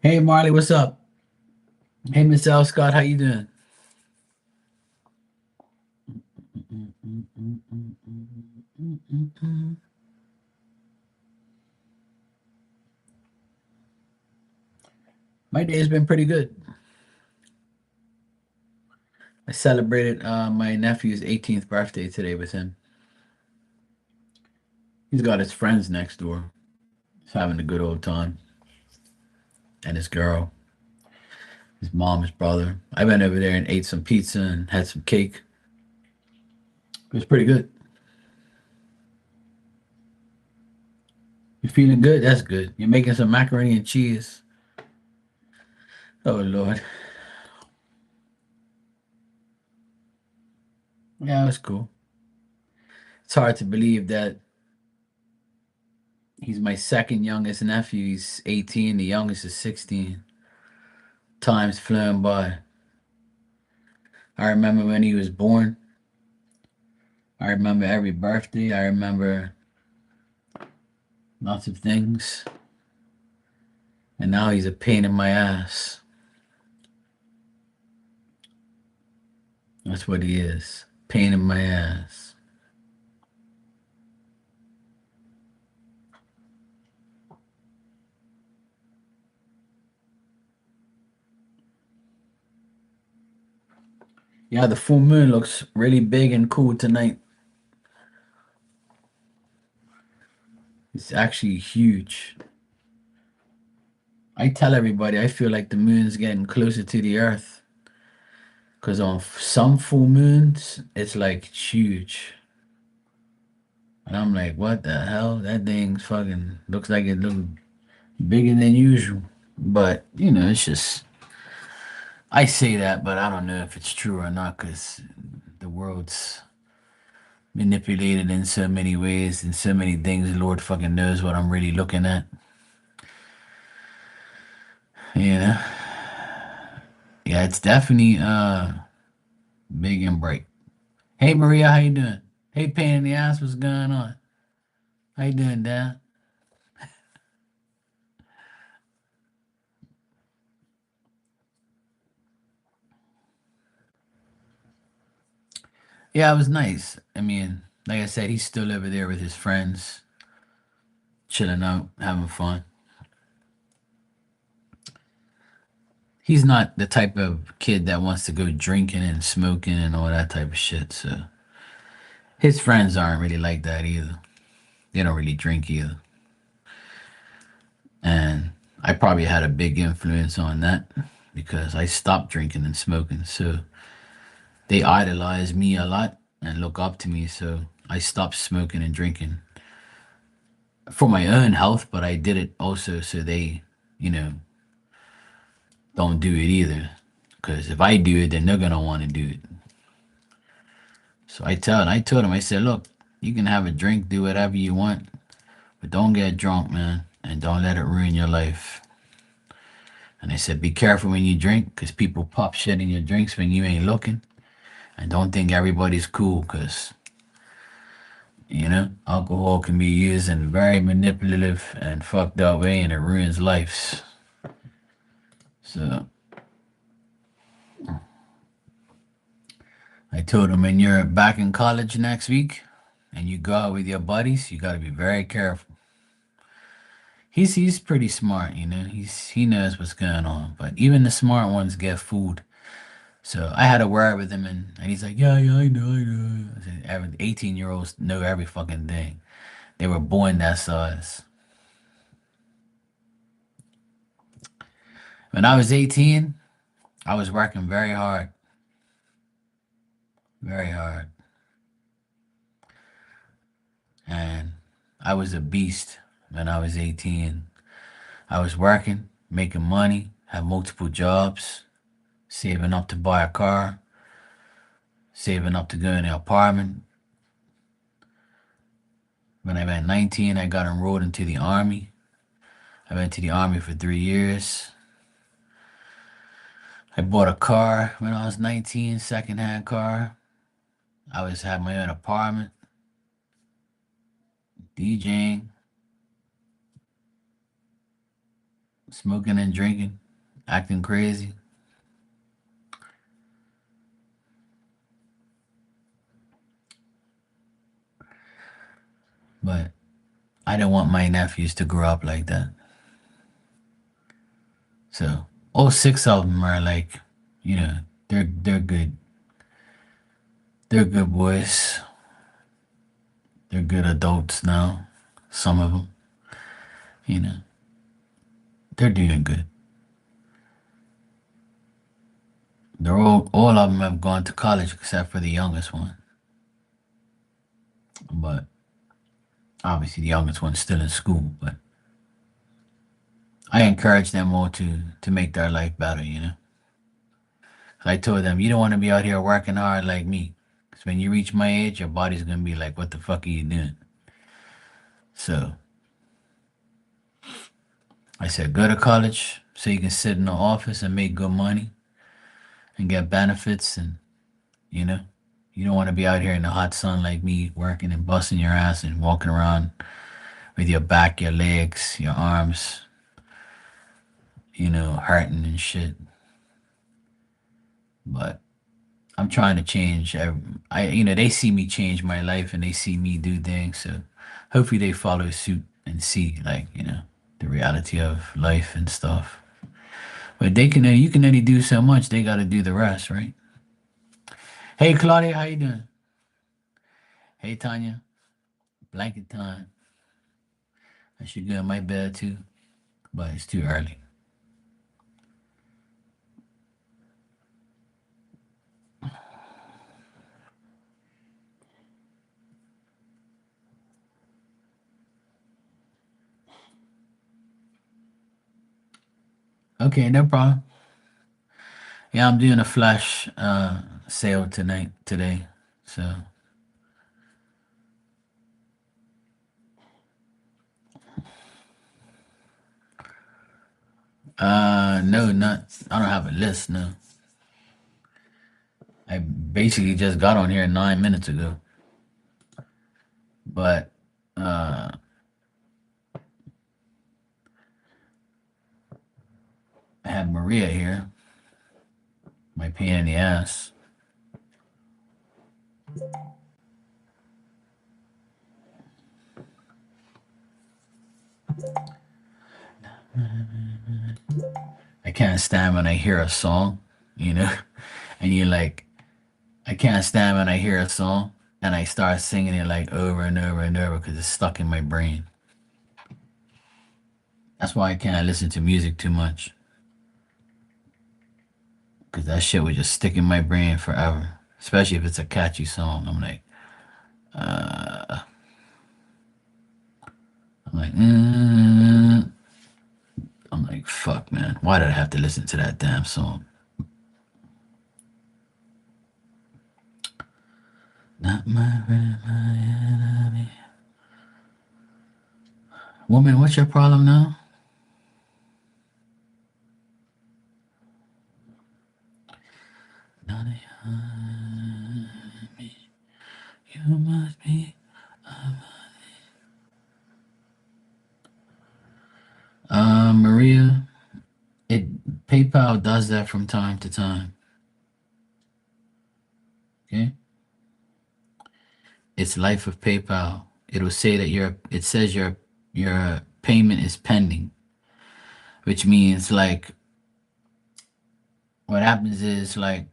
Hey Marley, what's up? Hey Miss L Scott, how you doing? My day has been pretty good. I celebrated my nephew's 18th birthday today with him. He's got his friends next door. He's having a good old time. And his girl, his mom, his brother. I went over there and ate some pizza and had some cake. It was pretty good. You feeling good? That's good. You're making some macaroni and cheese. Oh Lord. Yeah, that's cool. It's hard to believe that he's my second youngest nephew. He's 18. The youngest is 16. Time's flown by. I remember when he was born. I remember every birthday. I remember lots of things. And now he's a pain in my ass. That's what he is. Pain in my ass. Yeah, the full moon looks really big and cool tonight. It's actually huge. I tell everybody I feel like the moon's getting closer to the earth. Because on some full moons, it's like huge. And I'm like, what the hell? That thing's fucking looks like it looks bigger than usual. But, it's just, I say that, but I don't know if it's true or not because the world's manipulated in so many ways and so many things. The Lord fucking knows what I'm really looking at. You know? Yeah, it's definitely big and bright. Hey Maria, how you doing? Hey pain in the ass, what's going on? How you doing, Dan? Yeah, it was nice. I mean, like I said, he's still over there with his friends, chilling out, having fun. He's not the type of kid that wants to go drinking and smoking and all that type of shit. So his friends aren't really like that either. They don't really drink either. And I probably had a big influence on that because I stopped drinking and smoking. So they idolize me a lot and look up to me. So I stopped smoking and drinking for my own health, but I did it also so they, you know, don't do it either. Because if I do it, then they're gonna want to do it. So I told him, I said, look, you can have a drink, do whatever you want, but don't get drunk, man, and don't let it ruin your life. And I said, be careful when you drink, because people pop shit in your drinks when you ain't looking, and don't think everybody's cool, because alcohol can be used in a very manipulative and fucked up way, and it ruins lives. So I told him when you're back in college next week and you go out with your buddies, you got to be very careful. He's pretty smart, he knows what's going on. But even the smart ones get fooled. So I had a word with him, and he's like, yeah, yeah, I know. I said, every 18-year-olds know every fucking thing. They were born that size. When I was 18, I was working very hard, and I was a beast when I was 18. I was working, making money, had multiple jobs, saving up to buy a car, saving up to go in an apartment. When I was 19, I got enrolled into the Army. I went to the Army for 3 years. I bought a car when I was 19, secondhand car. I had my own apartment. DJing, smoking and drinking, acting crazy. But I don't want my nephews to grow up like that. So all six of them are like, you know, they're good. They're good boys. They're good adults now. Some of them, you know, they're doing good. They're all of them have gone to college except for the youngest one. But obviously the youngest one's still in school. But I encourage them all to make their life better, you know. I told them, you don't want to be out here working hard like me. Because when you reach my age, your body's going to be like, what the fuck are you doing? So I said, go to college so you can sit in the office and make good money and get benefits. And, you know, you don't want to be out here in the hot sun like me, working and busting your ass and walking around with your back, your legs, your arms, you know, hurting and shit. But I'm trying to change. You know, they see me change my life and they see me do things. So hopefully they follow suit and see, like, you know, the reality of life and stuff. But you can only do so much. They got to do the rest, right? Hey, Claudia, how you doing? Hey, Tanya, blanket time. I should go in my bed too, but it's too early. Okay, no problem. Yeah, I'm doing a flash sale today. So no, not I don't have a list, no. I basically just got on here 9 minutes ago. But uh I have Maria here, my pain in the ass. I can't stand when I hear a song, you know, and you're like, I can't stand when I hear a song and I start singing it like over and over and over because it's stuck in my brain. That's why I can't listen to music too much because that shit would just stick in my brain forever. Especially if it's a catchy song. Uh, I'm like, I'm like, fuck, man. Why did I have to listen to that damn song? Not my friend, my enemy. Woman, what's your problem now? Not me. You must be. Maria, PayPal does that from time to time. Okay, it's life of PayPal. It'll say that it says your payment is pending, which means like what happens is like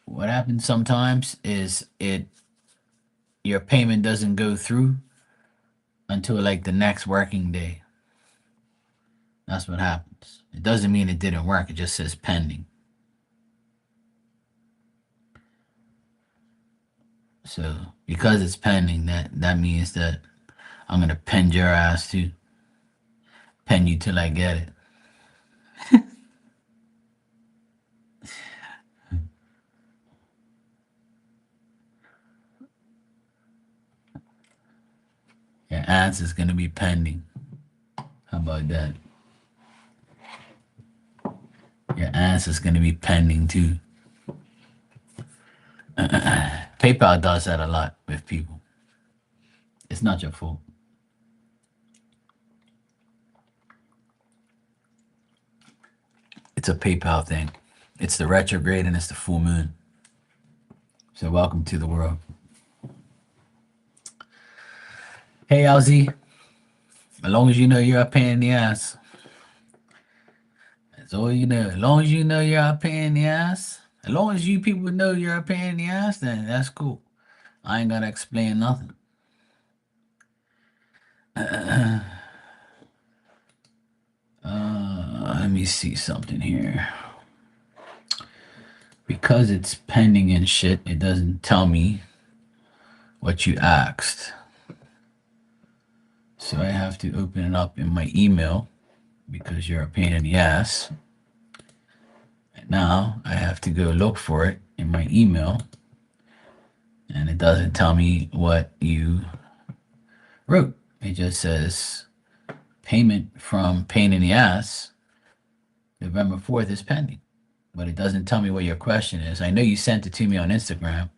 what happens sometimes is your payment doesn't go through until like the next working day. That's what happens. It doesn't mean it didn't work. It just says pending. So because it's pending, that means that I'm gonna pen your ass too. Pen you till I get it. Your ass is gonna be pending. How about that? Your ass is gonna be pending too. PayPal does that a lot with people. not your fault. It's a PayPal thing. It's the retrograde and it's the full moon. So welcome to the world. Hey, LZ. As long as you know you're a pain in the ass. That's all you know. As long as you know you're a pain in the ass. As long as you people know you're a pain in the ass, then that's cool. I ain't gotta explain nothing. Let me see something here. Because it's pending and shit, it doesn't tell me what you asked. So I have to open it up in my email because you're a pain in the ass. And now I have to go look for it in my email. And it doesn't tell me what you wrote. It just says payment from pain in the ass, November 4th is pending. But it doesn't tell me what your question is. I know you sent it to me on Instagram.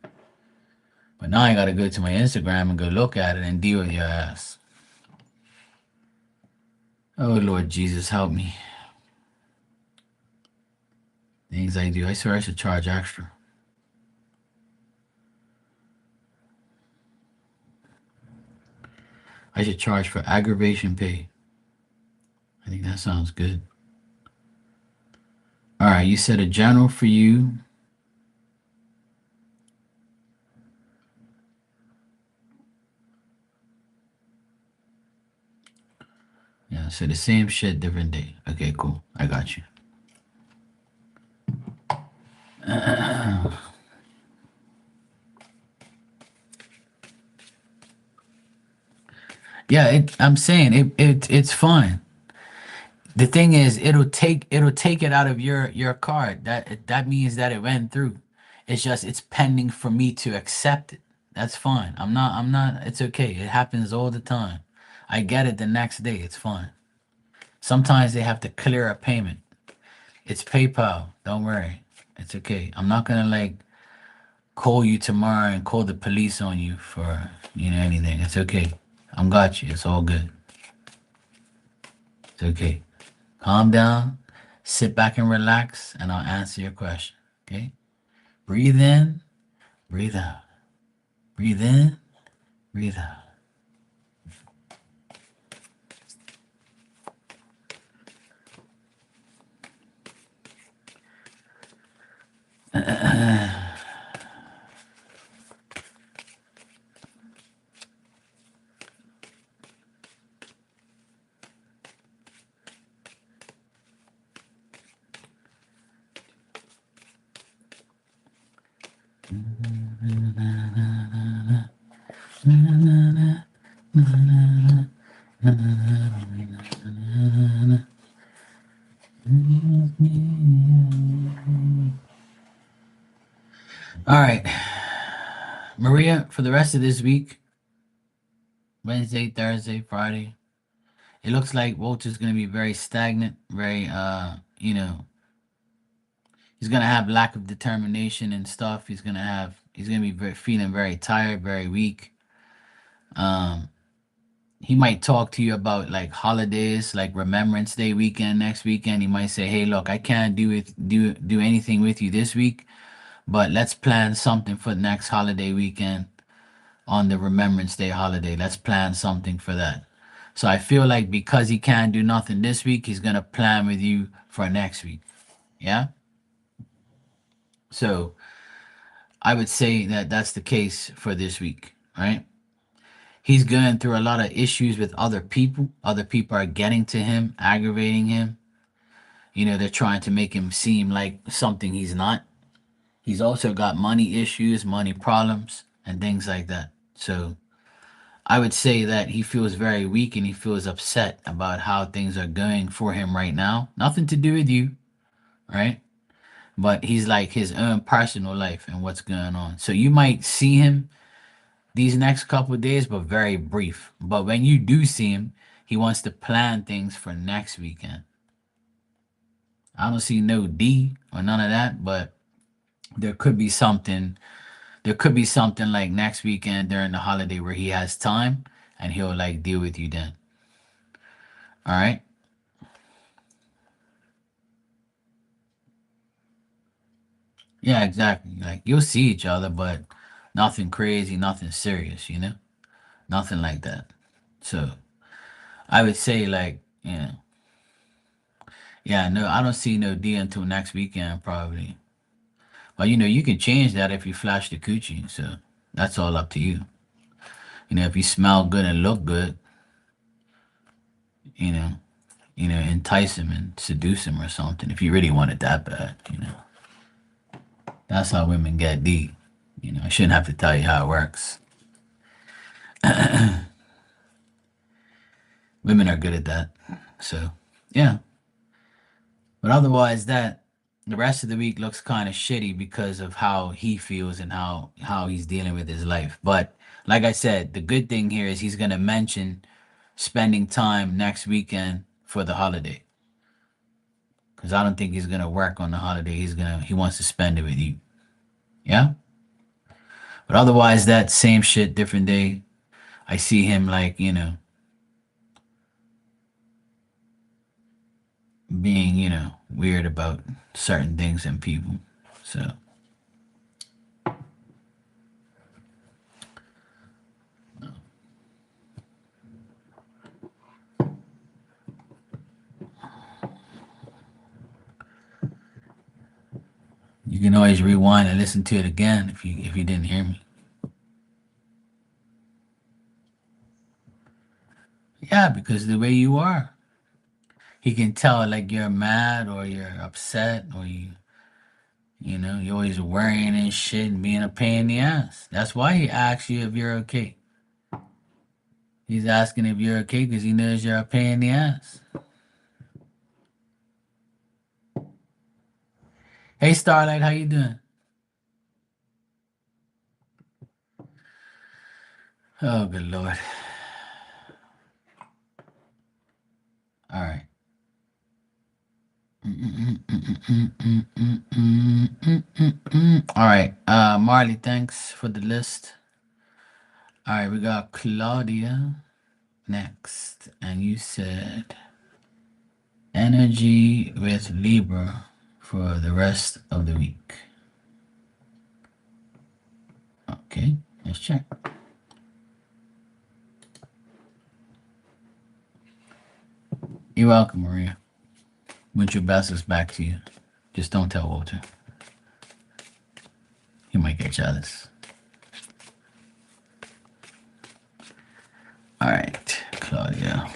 But now I got to go to my Instagram and go look at it and deal with your ass. Oh, Lord Jesus, help me. Things I do. I swear I should charge extra. I should charge for aggravation pay. I think that sounds good. All right, you said a general for you. Yeah, so the same shit, different day. Okay, cool. I got you. Yeah, I'm saying it's fine. The thing is, it'll take it out of your card. That means that it went through. It's just it's pending for me to accept it. That's fine. I'm not. It's okay. It happens all the time. I get it the next day. It's fine. Sometimes they have to clear a payment. It's PayPal. Don't worry. It's okay. I'm not gonna like call you tomorrow and call the police on you for anything. It's okay. I'm got you. It's all good. It's okay. Calm down, sit back and relax, and I'll answer your question. Okay? Breathe in, breathe out. Breathe in, breathe out. All right. Maria, for the rest of this week, Wednesday, Thursday, Friday, it looks like Walter's going to be very stagnant, very, he's going to have lack of determination and stuff. He's going to be feeling very tired, very weak. He might talk to you about like holidays, like Remembrance Day weekend next weekend. He might say, "Hey, look, I can't do anything with you this week, but let's plan something for next holiday weekend on the Remembrance Day holiday. Let's plan something for that." So I feel like because he can't do nothing this week, he's gonna plan with you for next week. Yeah. So I would say that that's the case for this week, right? He's going through a lot of issues with other people. Other people are getting to him, aggravating him. They're trying to make him seem like something he's not. He's also got money issues, money problems, and things like that. So I would say that he feels very weak and he feels upset about how things are going for him right now. Nothing to do with you, right? But he's like his own personal life and what's going on. So you might see him these next couple of days, but very brief. But when you do see him, he wants to plan things for next weekend. I don't see no D or none of that, but there could be something. There could be something like next weekend during the holiday where he has time and he'll like deal with you then. All right. Yeah, exactly. Like you'll see each other, but nothing crazy, nothing serious, nothing like that. So I would say like, yeah, no, I don't see no D until next weekend probably. But you can change that if you flash the coochie. So that's all up to you. If you smell good and look good, you know, entice him and seduce him or something. If you really want it that bad. That's how women get D. I shouldn't have to tell you how it works. Women are good at that. So yeah. But otherwise, that the rest of the week looks kind of shitty because of how he feels and how he's dealing with his life. But like I said, the good thing here is he's gonna mention spending time next weekend for the holiday. Because I don't think he's gonna work on the holiday. He wants to spend it with you. Yeah. But otherwise, that same shit, different day. I see him like being weird about certain things and people. So you can always rewind and listen to it again if you didn't hear me. Yeah, because the way you are, he can tell like you're mad or you're upset or you're always worrying and shit and being a pain in the ass. That's why he asks you if you're okay. He's asking if you're okay because he knows you're a pain in the ass. Hey Starlight, how you doing? Oh good lord. All right. All right. Marley, thanks for the list. All right, we got Claudia next, and you said energy with Libra for the rest of the week. Okay, let's check. You're welcome, Maria. Wish your best is back to you. Just don't tell Walter. He might get jealous. All right, Claudia.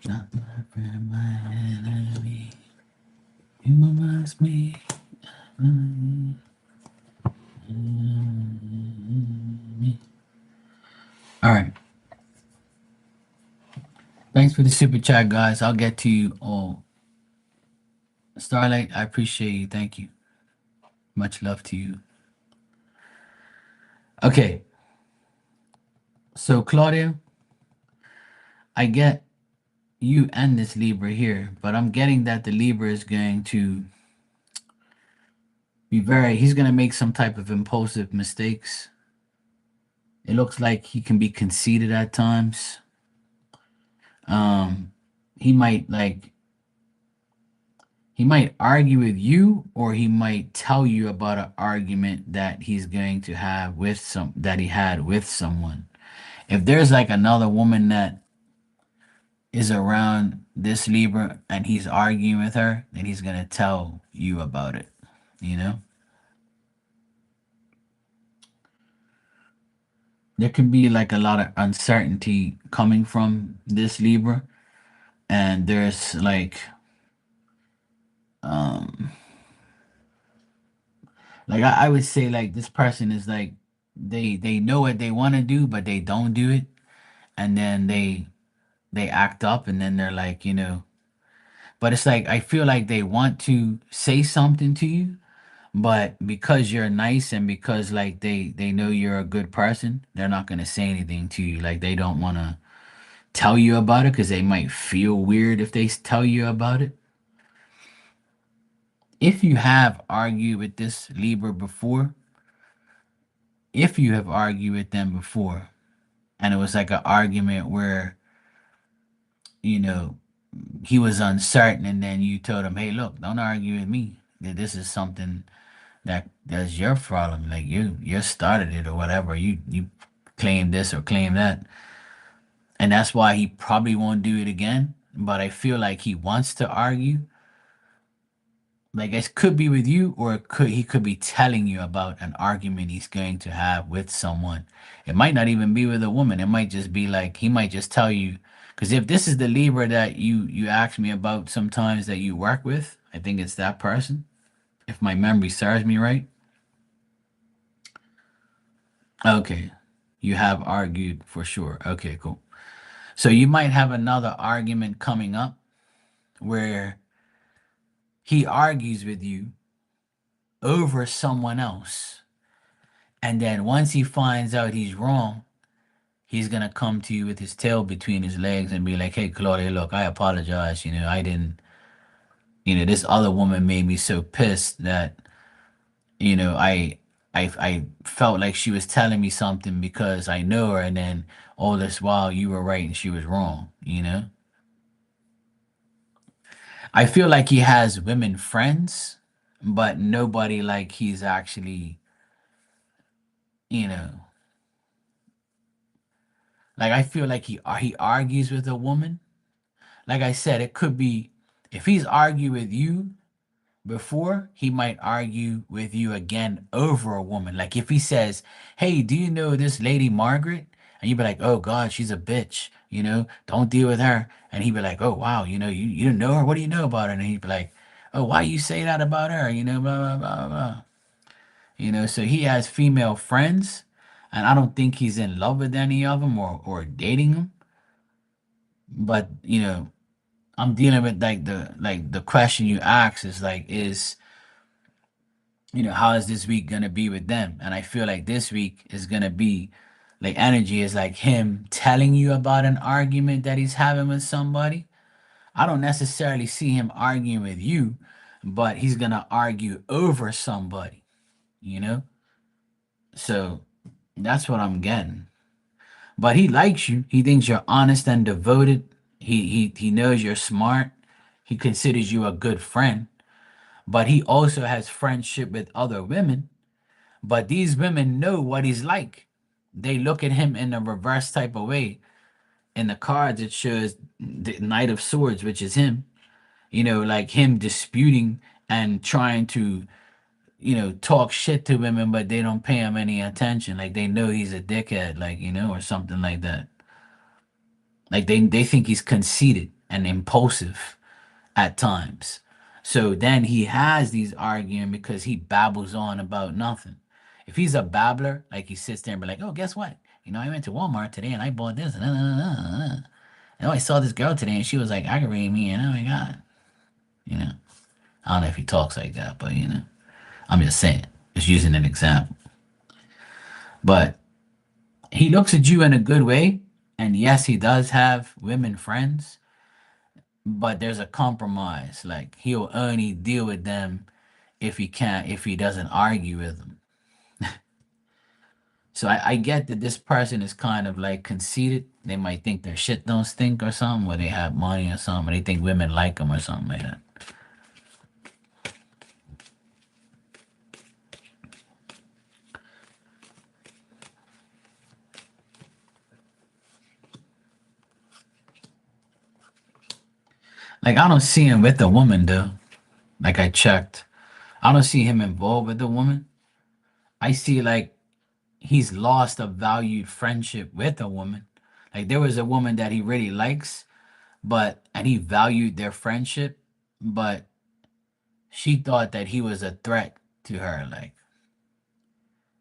Not my friend, my enemy. You reminds me. All right. Thanks for the super chat, guys. I'll get to you all. Starlight, I appreciate you. Thank you. Much love to you. Okay. So, Claudia, I get you and this Libra here, but I'm getting that the Libra is going to he's going to make some type of impulsive mistakes. It looks like he can be conceited at times. Um, he might he might argue with you or he might tell you about an argument that he's going to have that he had with someone. If there's like another woman that is around this Libra and he's arguing with her, then he's gonna tell you about it. You know, there could be like a lot of uncertainty coming from this Libra, and there's like um Like I would say like this person is like they know what they want to do, but they don't do it, and then they act up, and then they're like, but it's like I feel like they want to say something to you, but because you're nice and because like they know you're a good person, they're not gonna say anything to you. Like they don't want to tell you about it because they might feel weird if they tell you about it. If you have argued with this Libra before, if you have argued with them before, and it was like an argument where, you know, he was uncertain, and then you told him, "Hey, look, don't argue with me. That this is something that's your problem. Like you started it or whatever. You claim this or claim that, and that's why he probably won't do it again. But I feel like he wants to argue. Like it could be with you, or he could be telling you about an argument he's going to have with someone. It might not even be with a woman. It might just be like he might just tell you. Because if this is the Libra that you ask me about sometimes that you work with, I think it's that person. If my memory serves me right. Okay, you have argued for sure. Okay, cool. So you might have another argument coming up where he argues with you over someone else. And then once he finds out he's wrong, he's gonna come to you with his tail between his legs and be like, "Hey, Claudia, look, I apologize. I didn't. This other woman made me so pissed that I felt like she was telling me something because I know her, and then all this while you were right and she was wrong. I feel like he has women friends, but nobody like he's actually, you know, like I feel like he argues with a woman. Like I said, it could be if he's argued with you before, he might argue with you again over a woman. Like if he says, "Hey, do you know this lady Margaret?" And you'd be like, "Oh God, she's a bitch. Don't deal with her." And he'd be like, "Oh wow, you don't know her. What do you know about her?" And he'd be like, "Oh, why you say that about her? Blah blah blah blah." So he has female friends, and I don't think he's in love with any of them or dating them. But I'm dealing with like the question you asked is like how is this week gonna be with them? And I feel like this week is gonna be like energy is like him telling you about an argument that he's having with somebody. I don't necessarily see him arguing with you, but he's gonna argue over somebody, you know? So that's what I'm getting. But he likes you. He thinks you're honest and devoted. He knows you're smart. He considers you a good friend. But he also has friendship with other women. But these women know what he's like. They look at him in a reverse type of way. In the cards, it shows the Knight of Swords, which is him. Like him disputing and trying to, talk shit to women, but they don't pay him any attention. Like they know he's a dickhead, like, or something like that. Like they think he's conceited and impulsive at times. So then he has these arguing because he babbles on about nothing. If he's a babbler, like he sits there and be like, "Oh, guess what? I went to Walmart today and I bought this and I saw this girl today and she was like aggravating me and oh my god." You know, I don't know if he talks like that, but I'm just saying, just using an example. But he looks at you in a good way, and yes, he does have women friends, but there's a compromise. Like he'll only deal with them if he doesn't argue with them. So I get that this person is kind of like conceited. They might think their shit don't stink or something, or they have money or something, or they think women like them or something like that. Like I don't see him with a woman though. Like I checked, I don't see him involved with a woman. I see like he's lost a valued friendship with a woman. Like there was a woman that he really likes, and he valued their friendship, but she thought that he was a threat to her. Like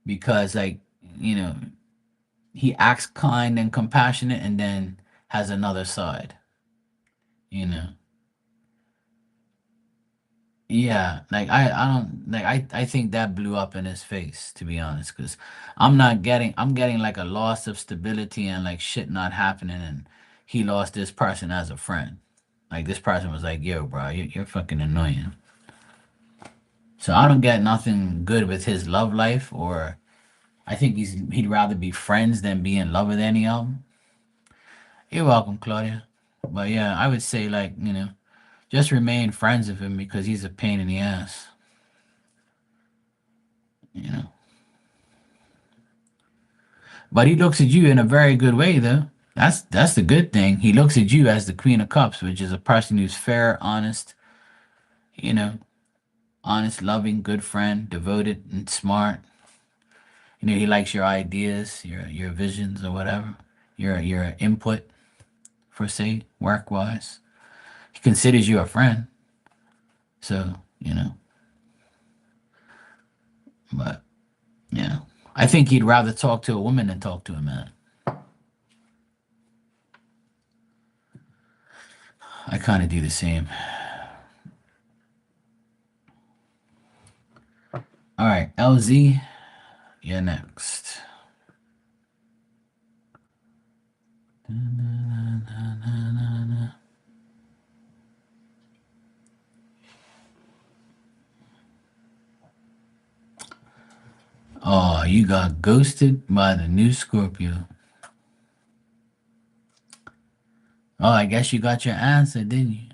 because, like, you know, he acts kind and compassionate and then has another side, you know. Yeah, like I don't like I think that blew up in his face, to be honest, because I'm getting like a loss of stability and like shit not happening, and he lost this person as a friend. Like this person was like, yo, bro, you're fucking annoying. So I don't get nothing good with his love life, or I think he'd rather be friends than be in love with any of them. You're welcome, Claudia. But yeah, I would say, like, just remain friends with him because he's a pain in the ass. You know. But he looks at you in a very good way, though. That's the good thing. He looks at you as the Queen of Cups, which is a person who's fair, honest, you know, honest, loving, good friend, devoted, and smart. He likes your ideas, your visions, or whatever, your input, for say, work wise. He considers you a friend, so But yeah, I think he'd rather talk to a woman than talk to a man. I kind of do the same. All right, LZ, you're next. Oh, you got ghosted by the new Scorpio. Oh, I guess you got your answer, didn't you?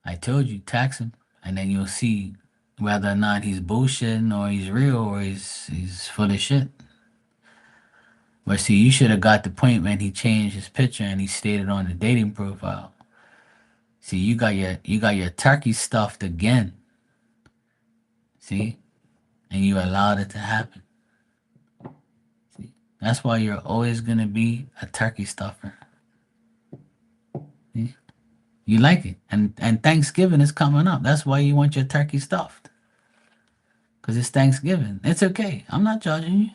I told you, tax him, and then you'll see whether or not he's bullshitting or he's real or he's full of shit. But see, you should have got the point when he changed his picture and he stated on the dating profile. See, you got your turkey stuffed again. See, and you allowed it to happen. See, that's why you're always gonna be a turkey stuffer. See? You like it, and Thanksgiving is coming up. That's why you want your turkey stuffed, cause it's Thanksgiving. It's okay. I'm not judging you.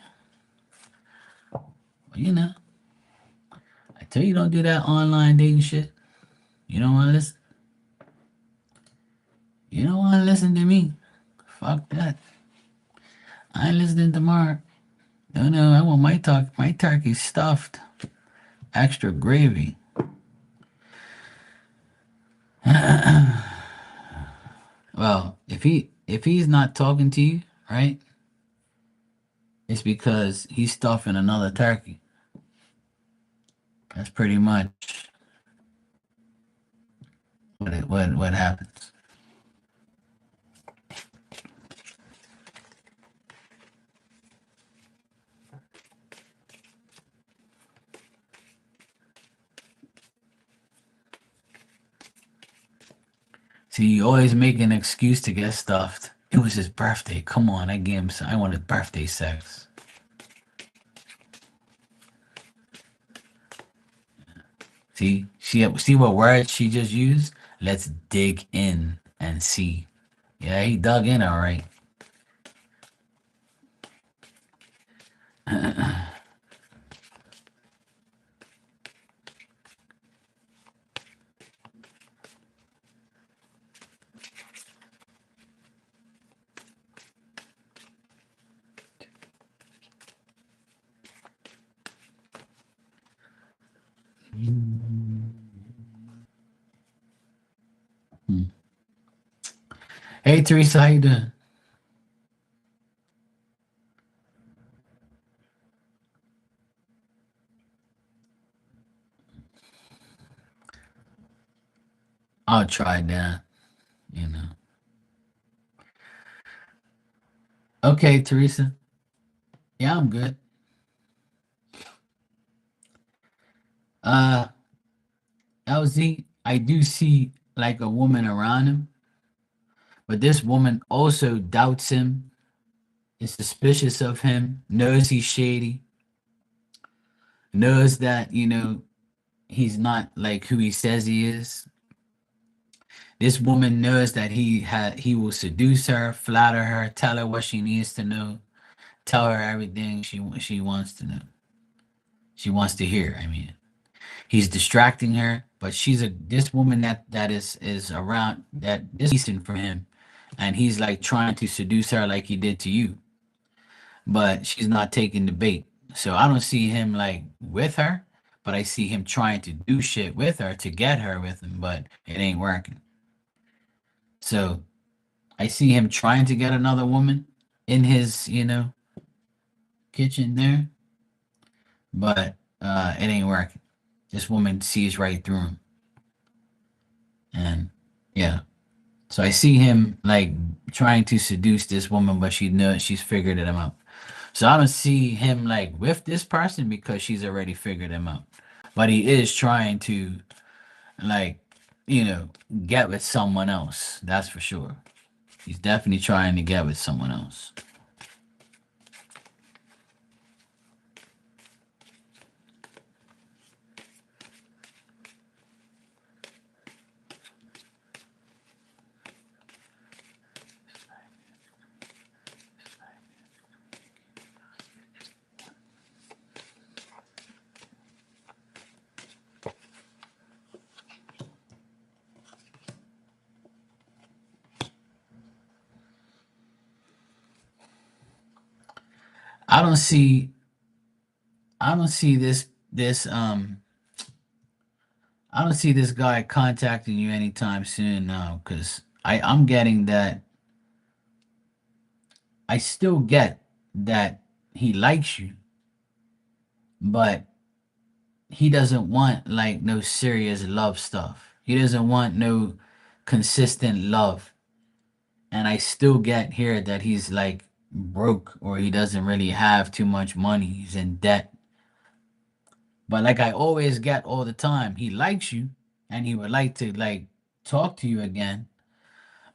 But, I tell you, don't do that online dating shit. You don't want to listen. You don't want to listen to me. Fuck that. I ain't listening tomorrow. No, no, I want my turkey stuffed, extra gravy. Well, if he's not talking to you, right, it's because he's stuffing another turkey. That's pretty much what happens. See, you always make an excuse to get stuffed. It was his birthday. Come on, I gave him some. I wanted birthday sex. See what word she just used? Let's dig in and see. Yeah, he dug in all right. Hmm. Hey Teresa, how you doing? I'll try that. You know. Okay, Teresa. Yeah, I'm good. Uh, LZ, I do see like a woman around him, but this woman also doubts him, is suspicious of him, knows he's shady, knows that, he's not like who he says he is. This woman knows that he will seduce her, flatter her, tell her what she needs to know. tell her everything she wants to know. She wants to hear. I mean, he's distracting her, but she's a this woman that is around that is decent for him, and he's like trying to seduce her like he did to you, but she's not taking the bait. So I don't see him like with her, but I see him trying to do shit with her to get her with him, but it ain't working. So I see him trying to get another woman in his, kitchen there, but it ain't working. This woman sees right through him, and yeah. So I see him like trying to seduce this woman, but she knows she's figured him out. So I don't see him like with this person because she's already figured him out. But he is trying to like, you know, get with someone else. That's for sure. He's definitely trying to get with someone else. I don't see I don't see this I don't see this guy contacting you anytime soon now because I'm getting that I still get that he likes you, but he doesn't want like no serious love stuff. He doesn't want no consistent love. And I still get here that he's like broke or he doesn't really have too much money. He's in debt. But like I always get all the time, he likes you and he would like to like talk to you again.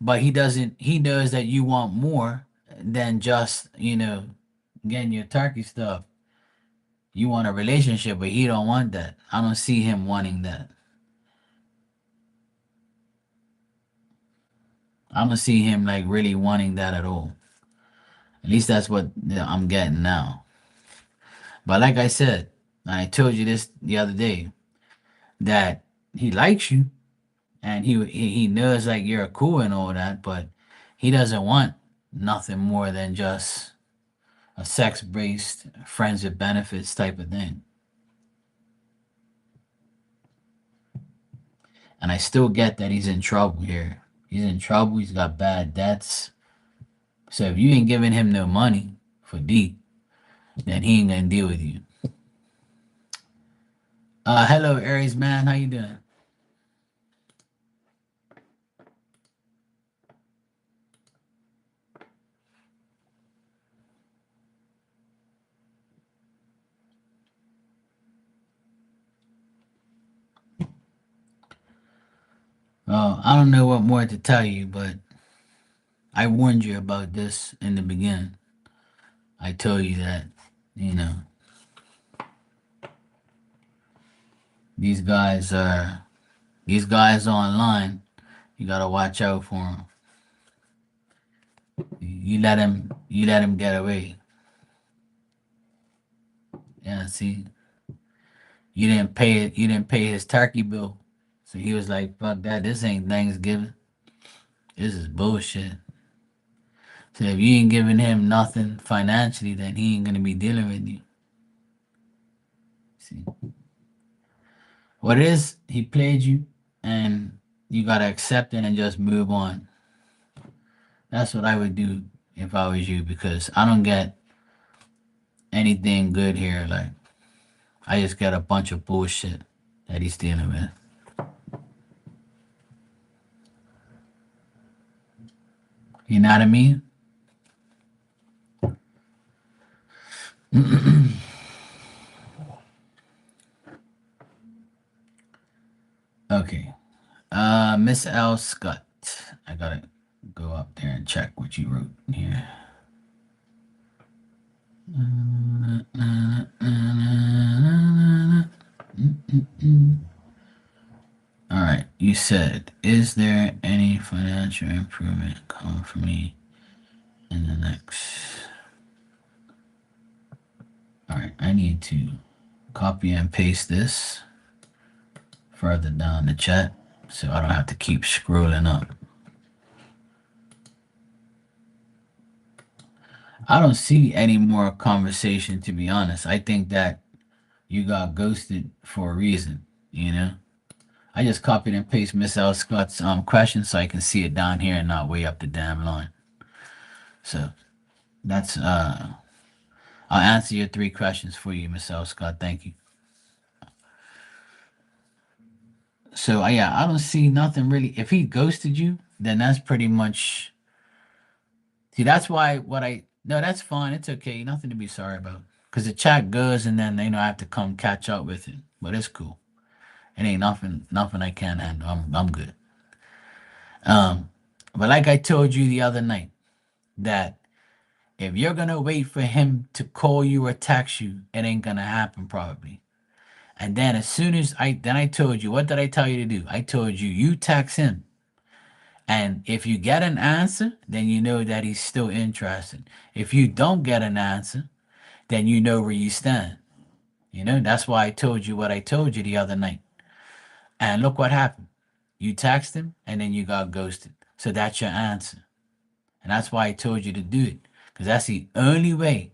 But he doesn't he knows that you want more than just, getting your turkey stuff. You want a relationship, but he don't want that. I don't see him wanting that. I don't see him like really wanting that at all. At least that's what I'm getting now. But like I said, I told you this the other day that he likes you and he knows like you're cool and all that, but he doesn't want nothing more than just a sex-based friends with benefits type of thing. And I still get that he's in trouble here. He's in trouble. He's got bad debts. So if you ain't giving him no money for D, then he ain't gonna deal with you. Hello, Aries man. How you doing? Well, I don't know what more to tell you, but I warned you about this in the beginning. I told you that, you know, these guys are these guys online. You gotta watch out for them. You let him get away. Yeah, see, you didn't pay it. You didn't pay his turkey bill, so he was like, "Fuck that. This ain't Thanksgiving. This is bullshit." So if you ain't giving him nothing financially, then he ain't gonna be dealing with you. See, what it is, he played you, and you gotta accept it and just move on. That's what I would do if I was you because I don't get anything good here. Like I just get a bunch of bullshit that he's dealing with. You know what I mean? Okay. Miss L. Scott. I gotta go up there and check what you wrote here. All right. You said, is there any financial improvement coming for me in the next? All right, I need to copy and paste this further down the chat so I don't have to keep scrolling up. I don't see any more conversation, to be honest. I think that you got ghosted for a reason, you know? I just copied and pasted Miss L. Scott's question so I can see it down here and not way up the damn line. So that's I'll answer your 3 questions for you, Miss L. Scott. Thank you. So yeah, I don't see nothing really. If he ghosted you, then that's pretty much. See, that's why what I no, that's fine. It's okay. Nothing to be sorry about. Cause the chat goes, and then I have to come catch up with it. But it's cool. It ain't nothing I can't handle. I'm good. Um, but like I told you the other night, that if you're gonna wait for him to call you or text you, it ain't gonna happen probably. And then as soon as I told you, what did I tell you to do? I told you you text him. And if you get an answer, then you know that he's still interested. If you don't get an answer, then you know where you stand. That's why I told you what I told you the other night. And look what happened. You text him and then you got ghosted. So that's your answer. And that's why I told you to do it. Because that's the only way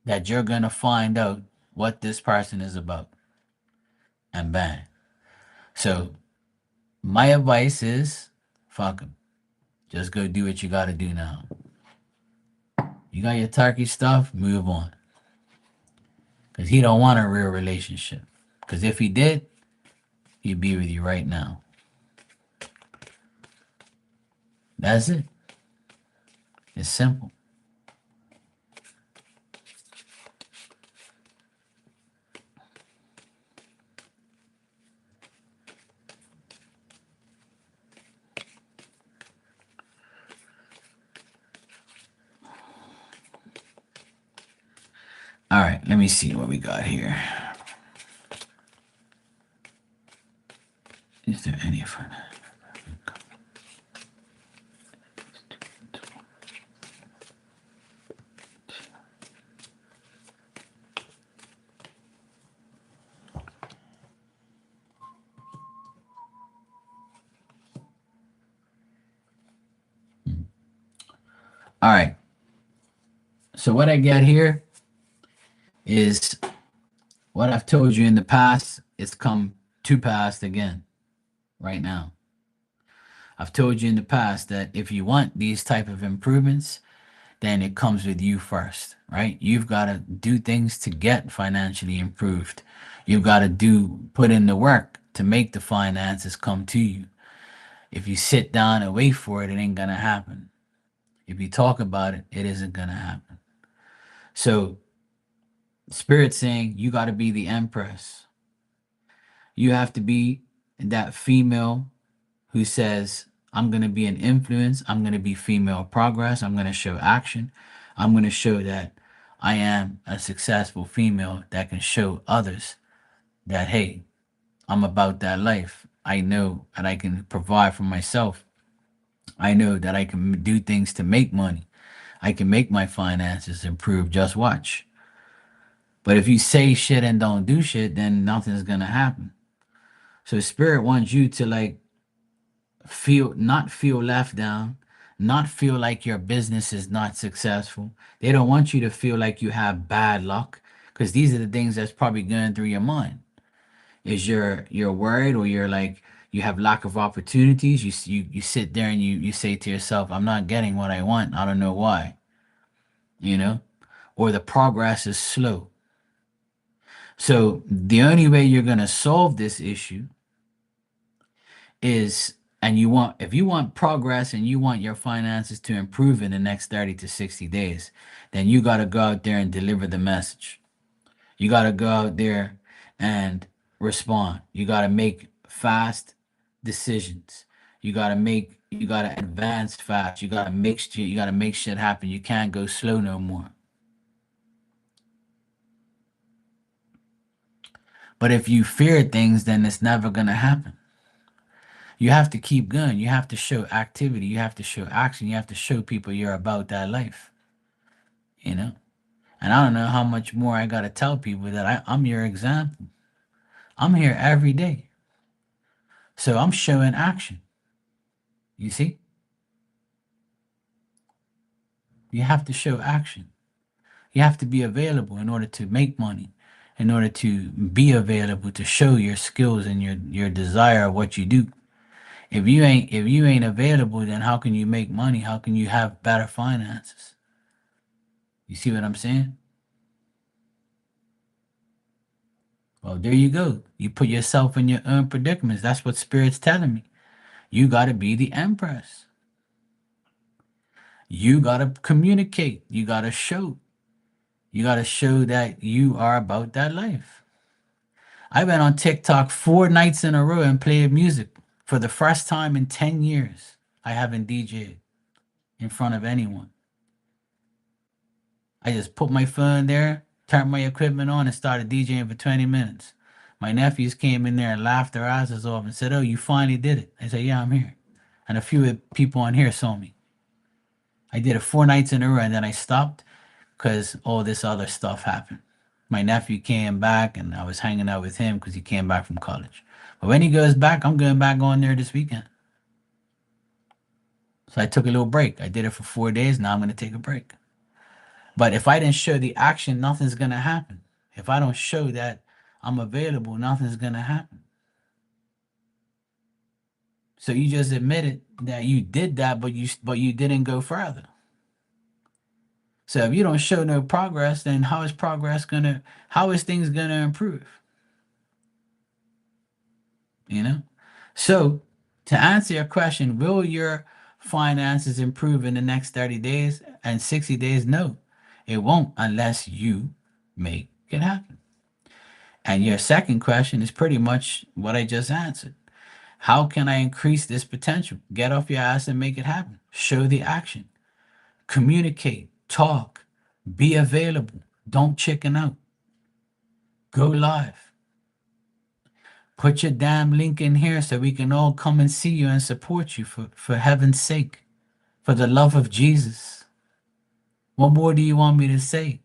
that you're going to find out what this person is about. And bang. So my advice is fuck him. Just go do what you got to do now. You got your turkey stuff, move on. Because he don't want a real relationship. Because if he did, he'd be with you right now. That's it. It's simple. All right, let me see what we got here. Is there any fun? All right. So what I got here is what I've told you in the past. It's come to pass again right now. I've told you in the past that if you want these type of improvements, then it comes with you first, right? You've got to do things to get financially improved. You've got to put in the work to make the finances come to you. If you sit down and wait for it, it ain't gonna happen. If you talk about it, it isn't gonna happen. So Spirit saying you got to be the empress. You have to be that female who says, I'm going to be an influence. I'm going to be female progress. I'm going to show action. I'm going to show that I am a successful female that can show others that, hey, I'm about that life. I know that I can provide for myself. I know that I can do things to make money. I can make my finances improve. Just watch. But if you say shit and don't do shit, then nothing's going to happen. So Spirit wants you to like not feel left down, not feel like your business is not successful. They don't want you to feel like you have bad luck, because these are the things that's probably going through your mind. Is you're worried, or you're like you have lack of opportunities. You sit there and you say to yourself, I'm not getting what I want. I don't know why. You know, or the progress is slow. So the only way you're going to solve this issue is, and if you want progress and you want your finances to improve in the next 30 to 60 days, then you got to go out there and deliver the message. You got to go out there and respond. You got to make fast decisions. You got to advance fast. You got to make shit happen. You can't go slow no more. But if you fear things, then it's never going to happen. You have to keep going. You have to show activity. You have to show action. You have to show people you're about that life. You know? And I don't know how much more I got to tell people that I'm your example. I'm here every day. So I'm showing action. You see? You have to show action. You have to be available in order to make money, in order to be available to show your skills and your desire of what you do. If you ain't available, then how can you make money? How can you have better finances? You see what I'm saying? Well, there you go. You put yourself in your own predicaments. That's what Spirit's telling me. You got to be the empress. You got to communicate. You got to show. You got to show that you are about that life. I went on TikTok 4 nights in a row and played music for the first time in 10 years. I haven't DJed in front of anyone. I just put my phone there, turned my equipment on, and started DJing for 20 minutes. My nephews came in there and laughed their asses off and said, "Oh, you finally did it." I said, "Yeah, I'm here." And a few people on here saw me. I did it 4 nights in a row and then I stopped because all this other stuff happened. My nephew came back and I was hanging out with him because he came back from college. But when he goes back, I'm going back on there this weekend. So I took a little break. I did it for 4 days. Now I'm going to take a break. But if I didn't show the action, nothing's going to happen. If I don't show that I'm available, nothing's going to happen. So you just admitted that you did that, but you didn't go further. So if you don't show no progress, then how is things gonna improve? You know? So to answer your question, will your finances improve in the next 30 days and 60 days? No, it won't unless you make it happen. And your second question is pretty much what I just answered. How can I increase this potential? Get off your ass and make it happen. Show the action. Communicate, talk, be available. Don't chicken out. Go live. Put your damn link in here so we can all come and see you and support you for heaven's sake, for the love of Jesus. What more do you want me to say?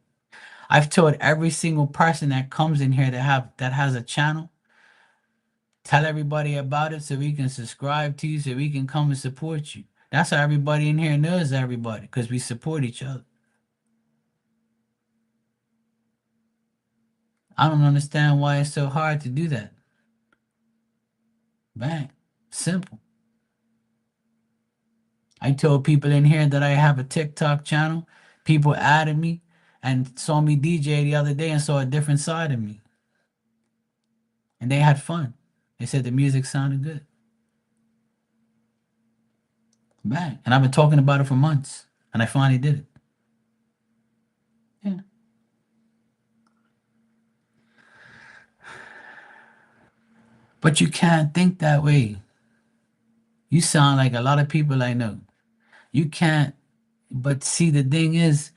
I've told every single person that comes in here that has a channel, tell everybody about it so we can subscribe to you, so we can come and support you. That's how everybody in here knows everybody, because we support each other. I don't understand why it's so hard to do that. Bang. Simple. I told people in here that I have a TikTok channel. People added me and saw me DJ the other day and saw a different side of me. And they had fun. They said the music sounded good. Bang. And I've been talking about it for months. And I finally did it. Yeah. But you can't think that way. You sound like a lot of people I know. You can't. But see, the thing is,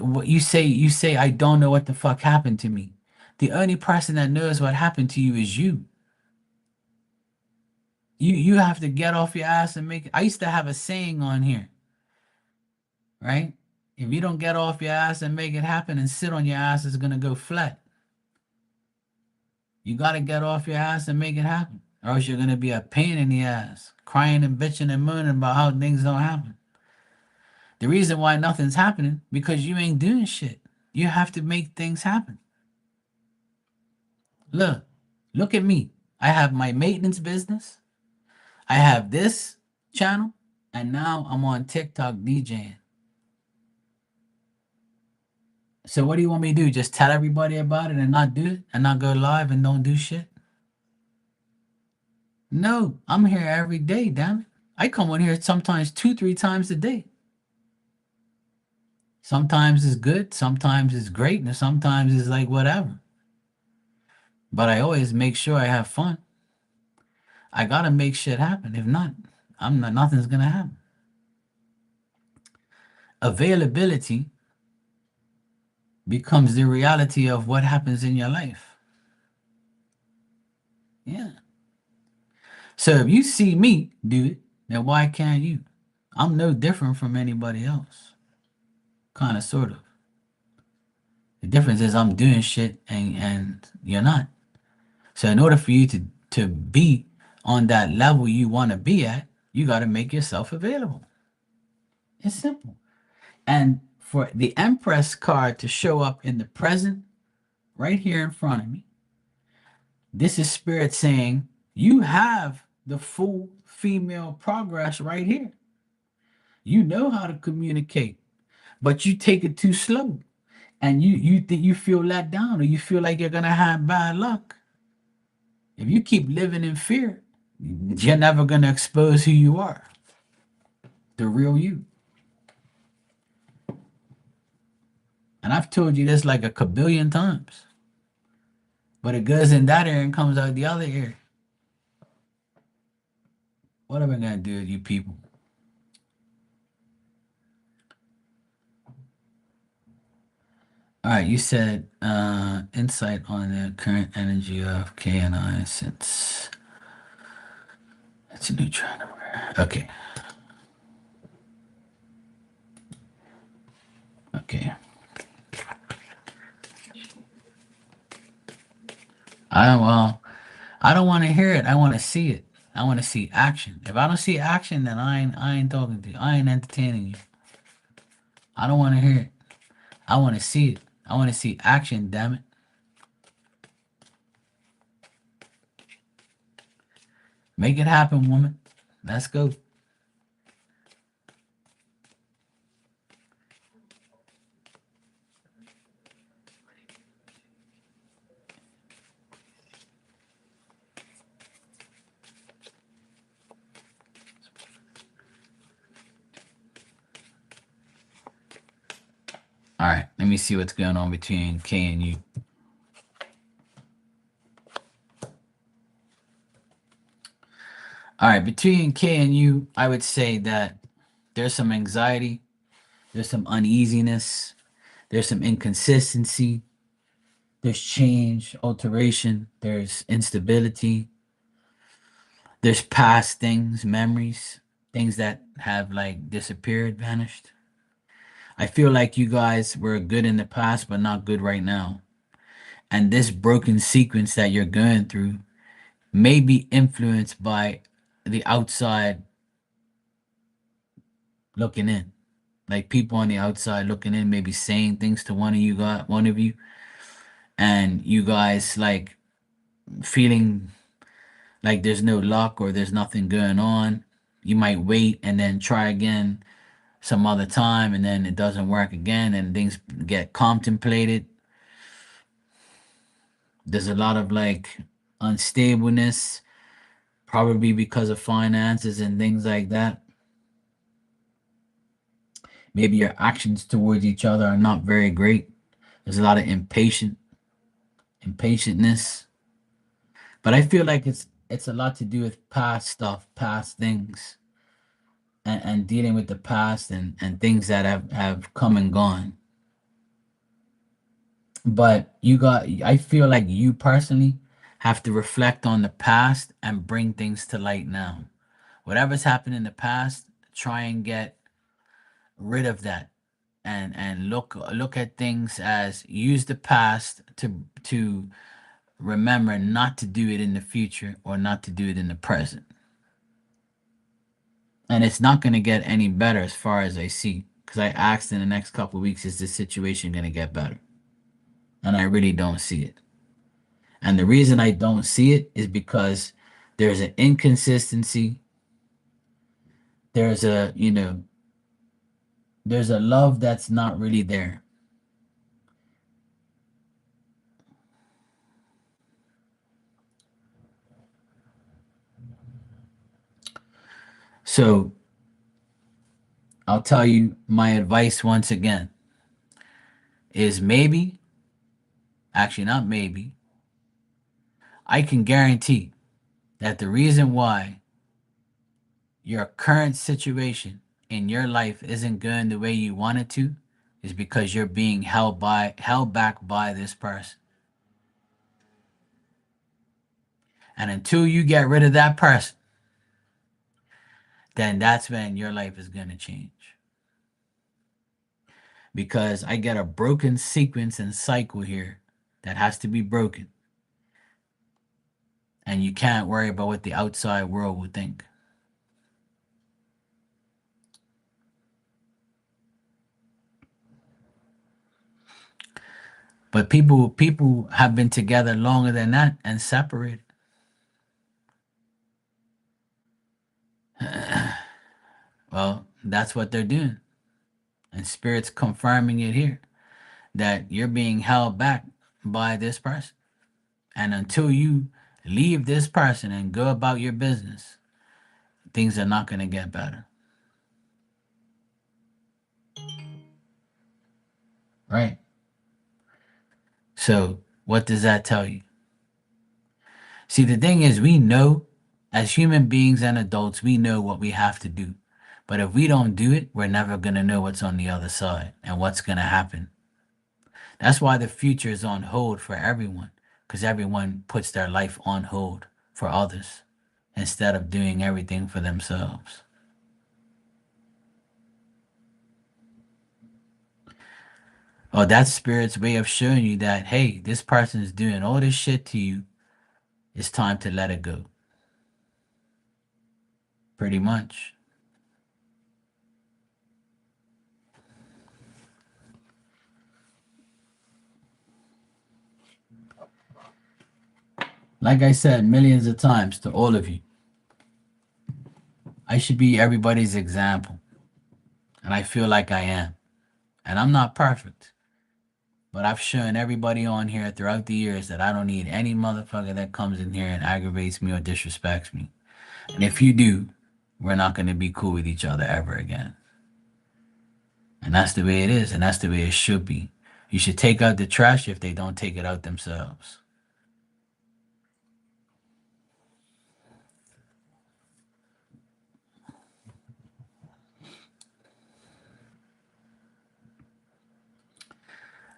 what you say I don't know what the fuck happened to me. The only person that knows what happened to you is you. You have to get off your ass and make it. I used to have a saying on here, right? If you don't get off your ass and make it happen and sit on your ass, it's gonna go flat. You gotta get off your ass and make it happen. Or else you're gonna be a pain in the ass, crying and bitching and moaning about how things don't happen. The reason why nothing's happening because you ain't doing shit. You have to make things happen. Look, look at me. I have my maintenance business. I have this channel, and now I'm on TikTok DJing. So what do you want me to do? Just tell everybody about it and not do it and not go live and don't do shit? No, I'm here every day, damn it. I come on here sometimes 2, 3 times a day. Sometimes it's good, sometimes it's great, and sometimes it's like whatever. But I always make sure I have fun. I gotta make shit happen. If not, nothing's gonna happen. Availability becomes the reality of what happens in your life. Yeah. So if you see me do it, then why can't you? I'm no different from anybody else. Kind of, sort of. The difference is I'm doing shit and you're not. So in order for you to be on that level you want to be at, you got to make yourself available. It's simple. And for the Empress card to show up in the present, right here in front of me, this is Spirit saying you have the full female progress right here. You know how to communicate, but you take it too slow, and you think you feel let down, or you feel like you're gonna have bad luck. If you keep living in fear, you're never gonna expose who you are, the real you. And I've told you this like a kabillion times, but it goes in that ear and comes out the other ear. What am I gonna do with you people? All right, you said insight on the current energy of K and I since it's a neutron number. Okay. Okay. I don't want to hear it. I want to see it. I want to see action. If I don't see action, then I ain't talking to you. I ain't entertaining you. I don't want to hear it. I want to see it. I want to see action, damn it. Make it happen, woman. Let's go. All right, let me see what's going on between K and you. All right, between K and you, I would say that there's some anxiety, there's some uneasiness, there's some inconsistency, there's change, alteration, there's instability, there's past things, memories, things that have like disappeared, vanished. I feel like you guys were good in the past, but not good right now. And this broken sequence that you're going through may be influenced by the outside looking in. Like people on the outside looking in, maybe saying things to one of you, and you guys like feeling like there's no luck or there's nothing going on. You might wait and then try again some other time, and then it doesn't work again, and things get contemplated. There's a lot of like unstableness, probably because of finances and things like that. Maybe your actions towards each other are not very great. There's a lot of impatientness. But I feel like it's a lot to do with past stuff, past things, and dealing with the past and things that have come and gone. But I feel like you personally have to reflect on the past and bring things to light now. Whatever's happened in the past, try and get rid of that, and look at things as use the past to remember not to do it in the future or not to do it in the present. And it's not going to get any better as far as I see, because I asked in the next couple of weeks, is this situation going to get better? And I really don't see it. And the reason I don't see it is because there's an inconsistency. There's there's a love that's not really there. So I'll tell you my advice once again is maybe, actually not maybe, I can guarantee that the reason why your current situation in your life isn't going the way you want it to is because you're being held back by this person. And until you get rid of that person, then that's when your life is going to change. because I get a broken sequence and cycle here that has to be broken. And you can't worry about what the outside world would think. But people have been together longer than that and separated. Well, that's what they're doing. And spirit's confirming it here that you're being held back by this person. And until you leave this person and go about your business, things are not going to get better. Right? So, what does that tell you? See, the thing is, we know as human beings and adults, we know what we have to do. But if we don't do it, we're never going to know what's on the other side and what's going to happen. That's why the future is on hold for everyone, because everyone puts their life on hold for others instead of doing everything for themselves. Oh, that's spirit's way of showing you that, hey, this person is doing all this shit to you. It's time to let it go. Pretty much. Like I said millions of times to all of you, I should be everybody's example. And I feel like I am. And I'm not perfect. But I've shown everybody on here throughout the years that I don't need any motherfucker that comes in here and aggravates me or disrespects me. And if you do, we're not going to be cool with each other ever again. And that's the way it is. And that's the way it should be. You should take out the trash if they don't take it out themselves.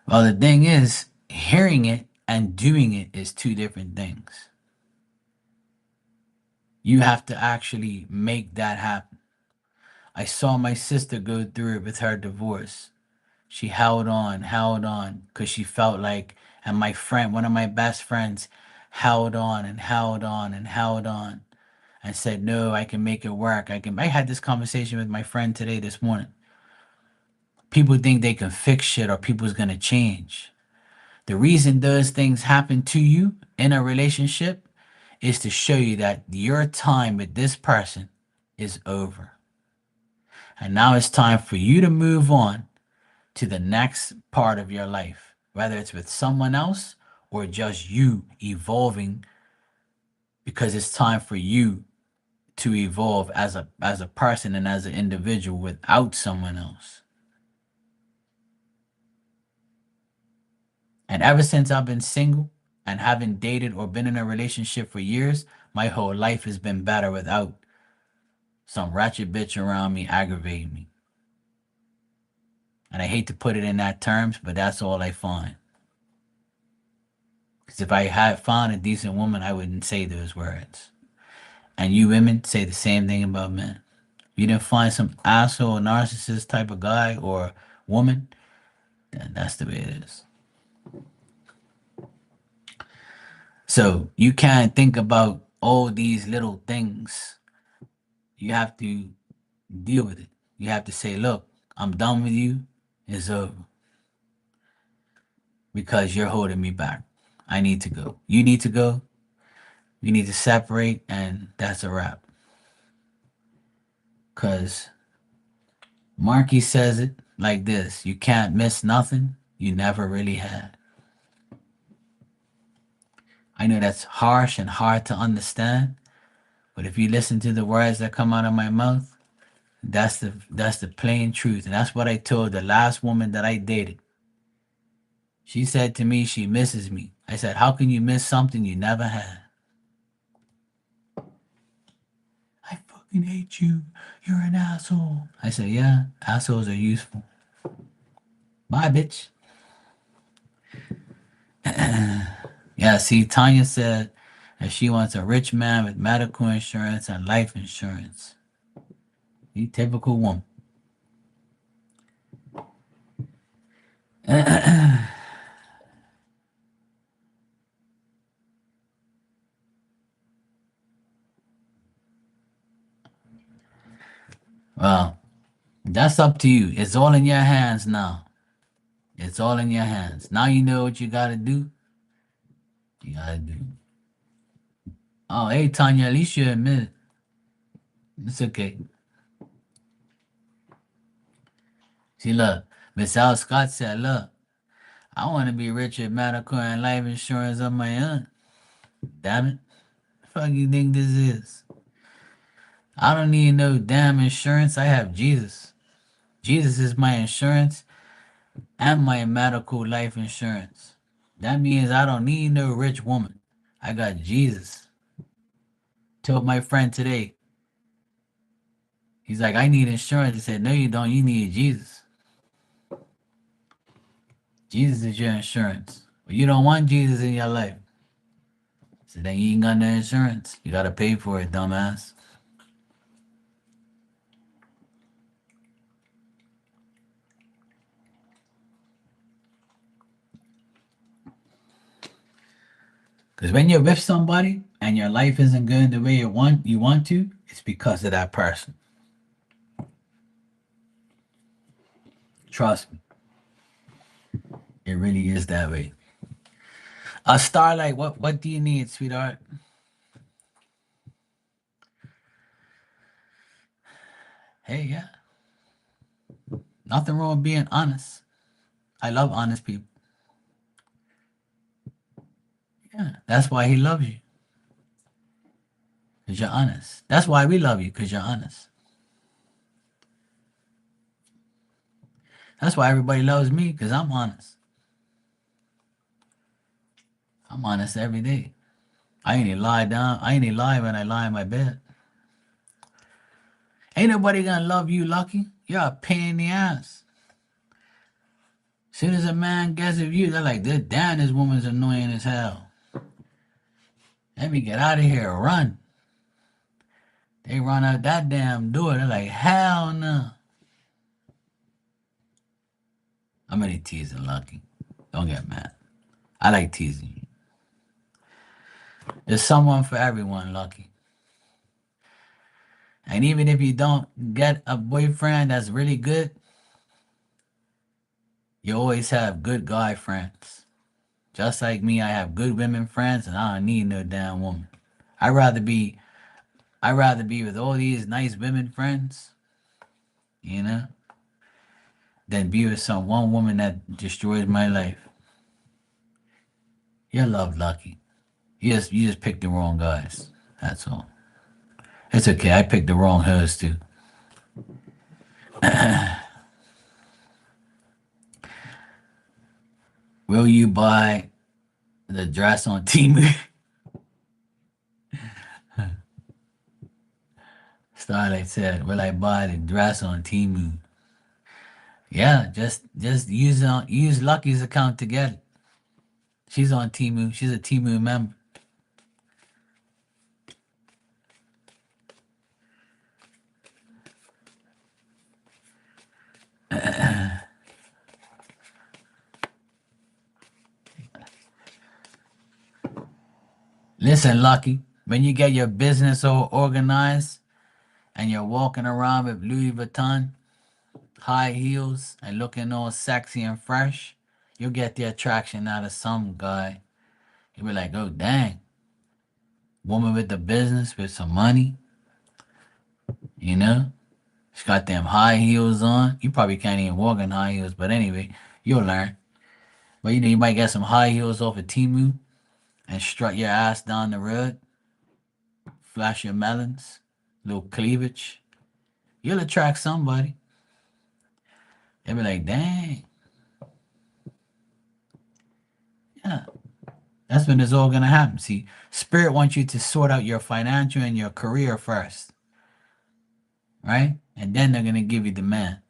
Well, the thing is, hearing it and doing it is two different things. You have to actually make that happen. I saw my sister go through it with her divorce. She held on, because she felt like, and my friend, one of my best friends, held on and held on and held on and said, no, I can make it work. I had this conversation with my friend today, this morning. People think they can fix shit or people's gonna change. The reason those things happen to you in a relationship is to show you that your time with this person is over. And now it's time for you to move on to the next part of your life, whether it's with someone else or just you evolving, because it's time for you to evolve as a person and as an individual without someone else. And ever since I've been single and haven't dated or been in a relationship for years, my whole life has been better without some ratchet bitch around me aggravating me. And I hate to put it in that terms, but that's all I find. Because if I had found a decent woman, I wouldn't say those words. And you women say the same thing about men. You didn't find some asshole narcissist type of guy or woman, then that's the way it is. So you can't think about all these little things. You have to deal with it. You have to say, look, I'm done with you. It's over. Because you're holding me back. I need to go. You need to go. We need to separate, and that's a wrap. Because Marky says it like this: you can't miss nothing you never really had. I know that's harsh and hard to understand, but if you listen to the words that come out of my mouth, that's the plain truth. And that's what I told the last woman that I dated. She said to me she misses me. I said, how can you miss something you never had? I fucking hate you. You're an asshole. I said, yeah, assholes are useful. Bye, bitch. Yeah, see, Tanya said that she wants a rich man with medical insurance and life insurance. The typical woman. Well, that's up to you. It's all in your hands now. It's all in your hands. Now you know what you gotta do. You gotta do. Oh, hey Tanya, at least you admit it. It's okay. See, look, Miss Al Scott said, look, I want to be rich with medical and life insurance on my own. Damn it. The fuck you think this is? I don't need no damn insurance. I have Jesus. Jesus is my insurance and my medical life insurance. That means I don't need no rich woman. I got Jesus. Told my friend today, he's like, I need insurance. He said, no, you don't. You need Jesus. Jesus is your insurance. But you don't want Jesus in your life. So then you ain't got no insurance. You got to pay for it, dumbass. Because when you're with somebody and your life isn't going the way you want to, it's because of that person. Trust me. It really is that way. Starlight, what do you need, sweetheart? Hey, yeah. Nothing wrong with being honest. I love honest people. Yeah. That's why he loves you. Because you're honest. That's why we love you, because you're honest. That's why everybody loves me, because I'm honest. I'm honest every day. I ain't even lie down. I ain't even lie when I lie in my bed. Ain't nobody gonna love you, Lucky. You're a pain in the ass. Soon as a man gets with you, they're like, damn, this woman's annoying as hell. Let me get out of here, run. They run out that damn door. They're like, hell no. I'm only teasing, Lucky. Don't get mad. I like teasing you. There's someone for everyone, Lucky. And even if you don't get a boyfriend that's really good, you always have good guy friends. Just like me, I have good women friends, and I don't need no damn woman. I'd rather be with all these nice women friends, you know, than be with some one woman that destroys my life. You're love lucky. You just picked the wrong guys. That's all. It's okay. I picked the wrong hoes too. Will you buy the dress on Temu? Starlight said, "Will I buy the dress on Temu?" Yeah, just use Lucky's account to get it. She's on Temu. She's a Temu member. Listen, Lucky, when you get your business all organized and you're walking around with Louis Vuitton, high heels, and looking all sexy and fresh, you'll get the attraction out of some guy. He'll be like, oh, dang, woman with the business with some money, you know? She's got them high heels on. You probably can't even walk in high heels, but anyway, you'll learn. But you might get some high heels off of Timu and strut your ass down the road, flash your melons, little cleavage. You'll attract somebody. They'll be like, dang. Yeah. That's when it's all gonna happen. See, Spirit wants you to sort out your financial and your career first. Right? And then they're gonna give you the man.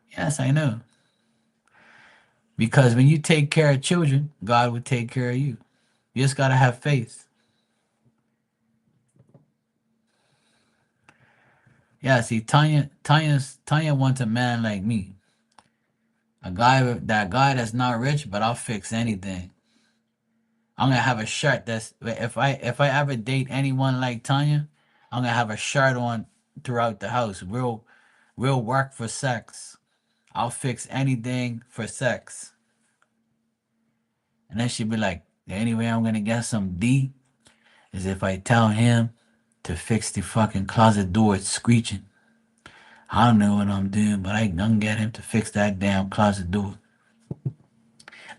Yes, I know. Because when you take care of children, God will take care of you. You just gotta have faith. Yeah, see, Tanya wants a man like me. That guy that's not rich, but I'll fix anything. I'm gonna have a shirt that's if I ever date anyone like Tanya, I'm gonna have a shirt on throughout the house. We'll work for sex. I'll fix anything for sex. And then she'd be like, the only way I'm gonna get some D is if I tell him to fix the fucking closet door. It's screeching. I don't know what I'm doing, but I can get him to fix that damn closet door.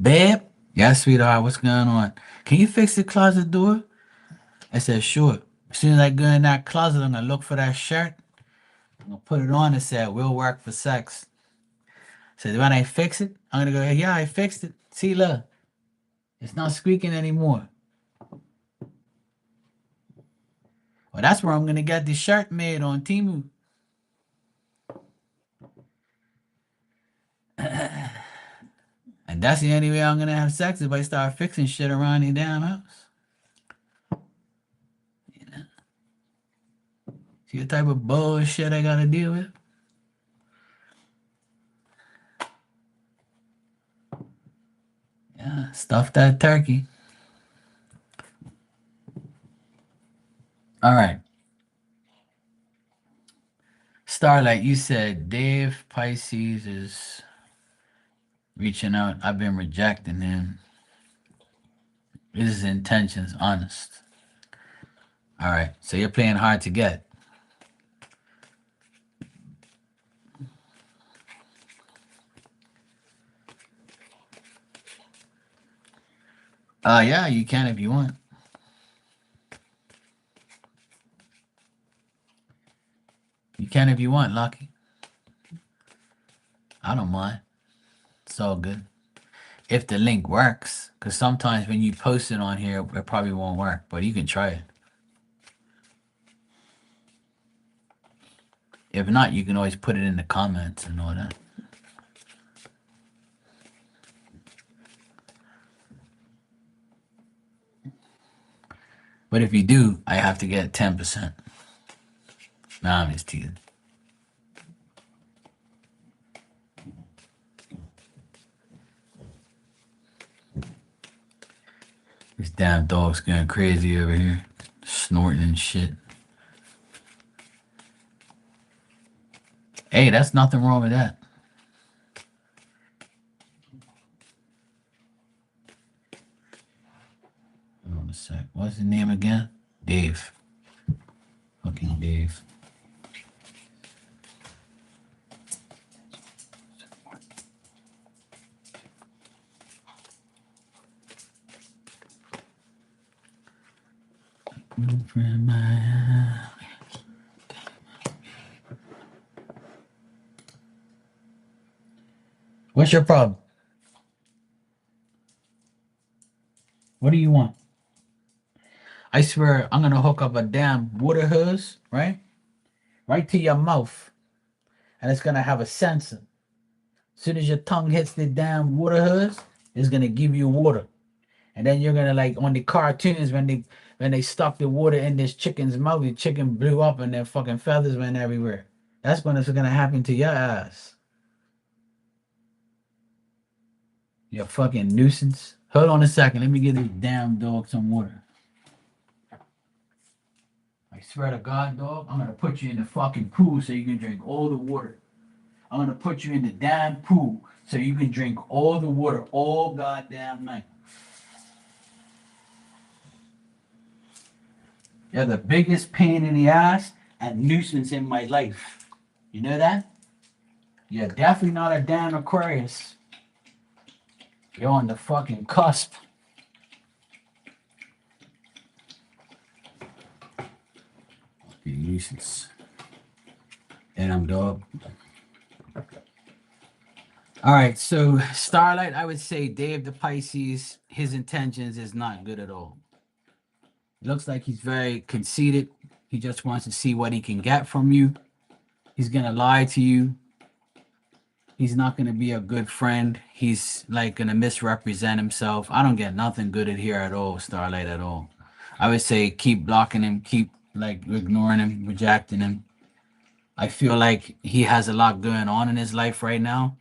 Babe? Yeah, sweetheart, what's going on? Can you fix the closet door? I said, sure. As soon as I go in that closet, I'm gonna look for that shirt. I'm gonna put it on and say, we'll work for sex. So when I fix it, I'm gonna go, yeah, I fixed it. See, look, it's not squeaking anymore. Well, that's where I'm gonna get the shirt made on Temu. And that's the only way I'm gonna have sex if I start fixing shit around the damn house. See the type of bullshit I gotta deal with? Yeah, stuff that turkey. All right. Starlight, you said Dave Pisces is reaching out. I've been rejecting him. His intentions honest. All right. So you're playing hard to get. Yeah, you can if you want. You can if you want, Lucky. I don't mind. It's all good. If the link works, because sometimes when you post it on here, it probably won't work, but you can try it. If not, you can always put it in the comments and all that. But if you do, I have to get 10%. Nah, I'm just teasing. This damn dog's going crazy over here, snorting and shit. Hey, that's nothing wrong with that. Hold on a sec. What's his name again? Dave. Fucking Dave. What's your problem? What do you want? I swear I'm gonna hook up a damn water hose, right? Right to your mouth. And it's gonna have a sensor. As soon as your tongue hits the damn water hose, it's gonna give you water. And then you're gonna like on the cartoons when they stuck the water in this chicken's mouth, the chicken blew up and their fucking feathers went everywhere. That's when it's gonna happen to your ass. You fucking nuisance. Hold on a second. Let me give this damn dog some water. I swear to God, dog, I'm gonna put you in the fucking pool so you can drink all the water. I'm gonna put you in the damn pool so you can drink all the water all goddamn night. You're the biggest pain in the ass and nuisance in my life. You know that? You're definitely not a damn Aquarius. You're on the fucking cusp. Fucking nuisance. Damn dog. All right, so Starlight, I would say Dave the Pisces, his intentions is not good at all. Looks like he's very conceited. He just wants to see what he can get from you. He's gonna lie to you. He's not gonna be a good friend. He's like gonna misrepresent himself. I don't get nothing good at here at all, Starlight at all. I would say keep blocking him, keep like ignoring him, rejecting him. I feel like he has a lot going on in his life right now.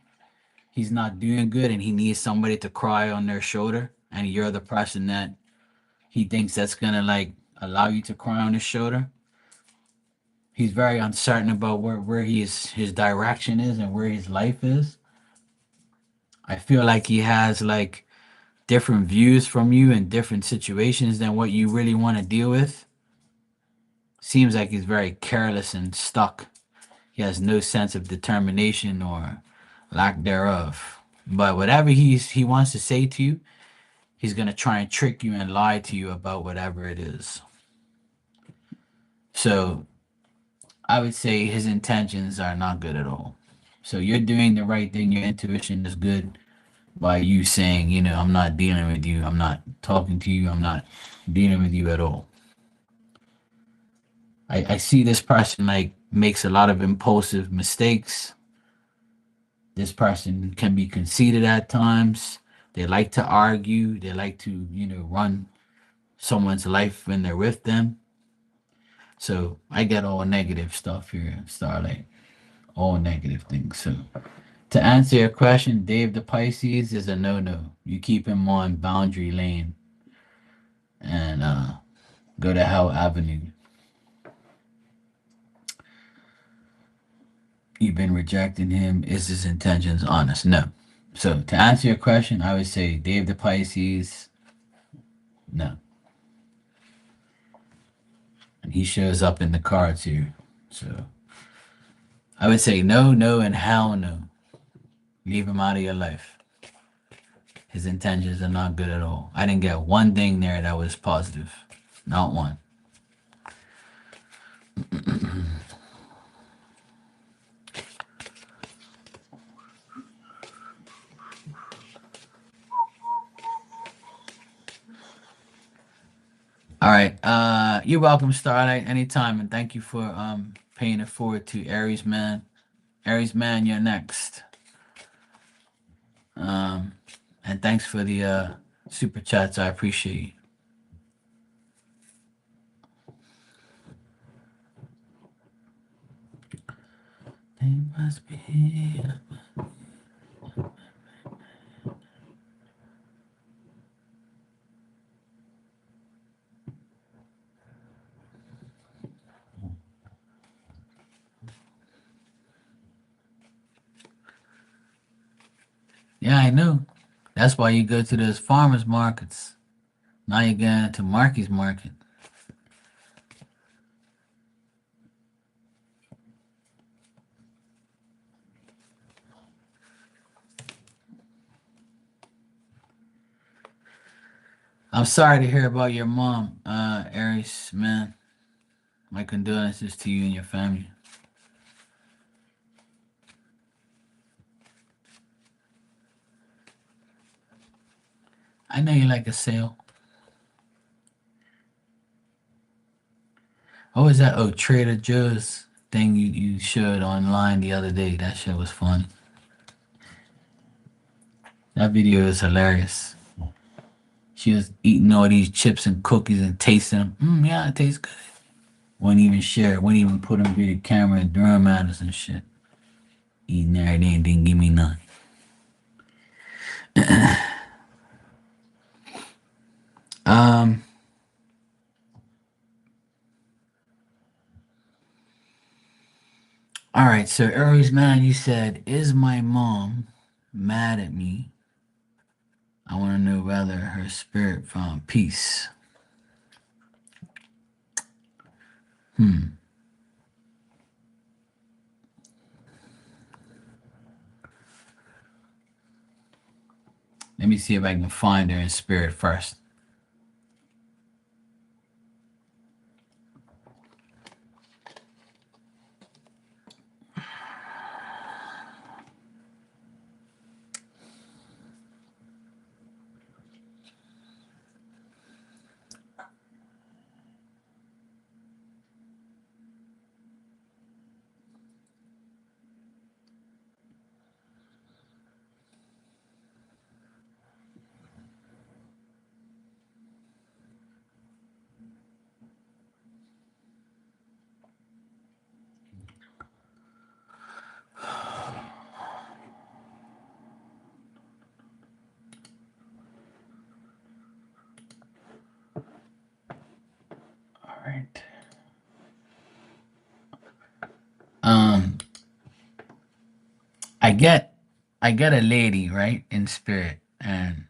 He's not doing good and he needs somebody to cry on their shoulder. And you're the person that he thinks that's going to like allow you to cry on his shoulder. He's very uncertain about where his direction is and where his life is. I feel like he has like different views from you in different situations than what you really want to deal with. Seems like he's very careless and stuck. He has no sense of determination or lack thereof. But whatever he wants to say to you, he's gonna try and trick you and lie to you about whatever it is. So I would say his intentions are not good at all. So you're doing the right thing. Your intuition is good by you saying, I'm not dealing with you. I'm not talking to you. I'm not dealing with you at all. I see this person like makes a lot of impulsive mistakes. This person can be conceited at times. They like to argue. They like to, run someone's life when they're with them. So I get all negative stuff here, Starlight. All negative things. So to answer your question, Dave the Pisces is a no-no. You keep him on boundary lane and go to Hell Avenue. You've been rejecting him. Is his intentions honest? No. So to answer your question, I would say Dave the Pisces, no. And he shows up in the cards here. So I would say no, no, and hell no. Leave him out of your life. His intentions are not good at all. I didn't get one thing there that was positive. Not one. All right. You're welcome, Starlight, anytime, and thank you for paying it forward to Aries Man. Aries Man, you're next. Um, and thanks for the super chats. I appreciate you. They must be here. Yeah, I know. That's why you go to those farmers markets. Now you're going to Marky's Market. I'm sorry to hear about your mom, Aries, man. My condolences to you and your family. I know you like a sale. What was that? Oh, Trader Joe's thing you showed online the other day. That shit was fun. That video is hilarious. She was eating all these chips and cookies and tasting them. Yeah, it tastes good. Wouldn't even share it. Wouldn't even put them through the camera and drum at us and shit. Eating everything, didn't give me none. um. All right, so Aries man, you said, is my mom mad at me? I want to know whether her spirit found peace. Hmm. Let me see if I can find her in spirit first. I get I get a lady, right, in spirit, and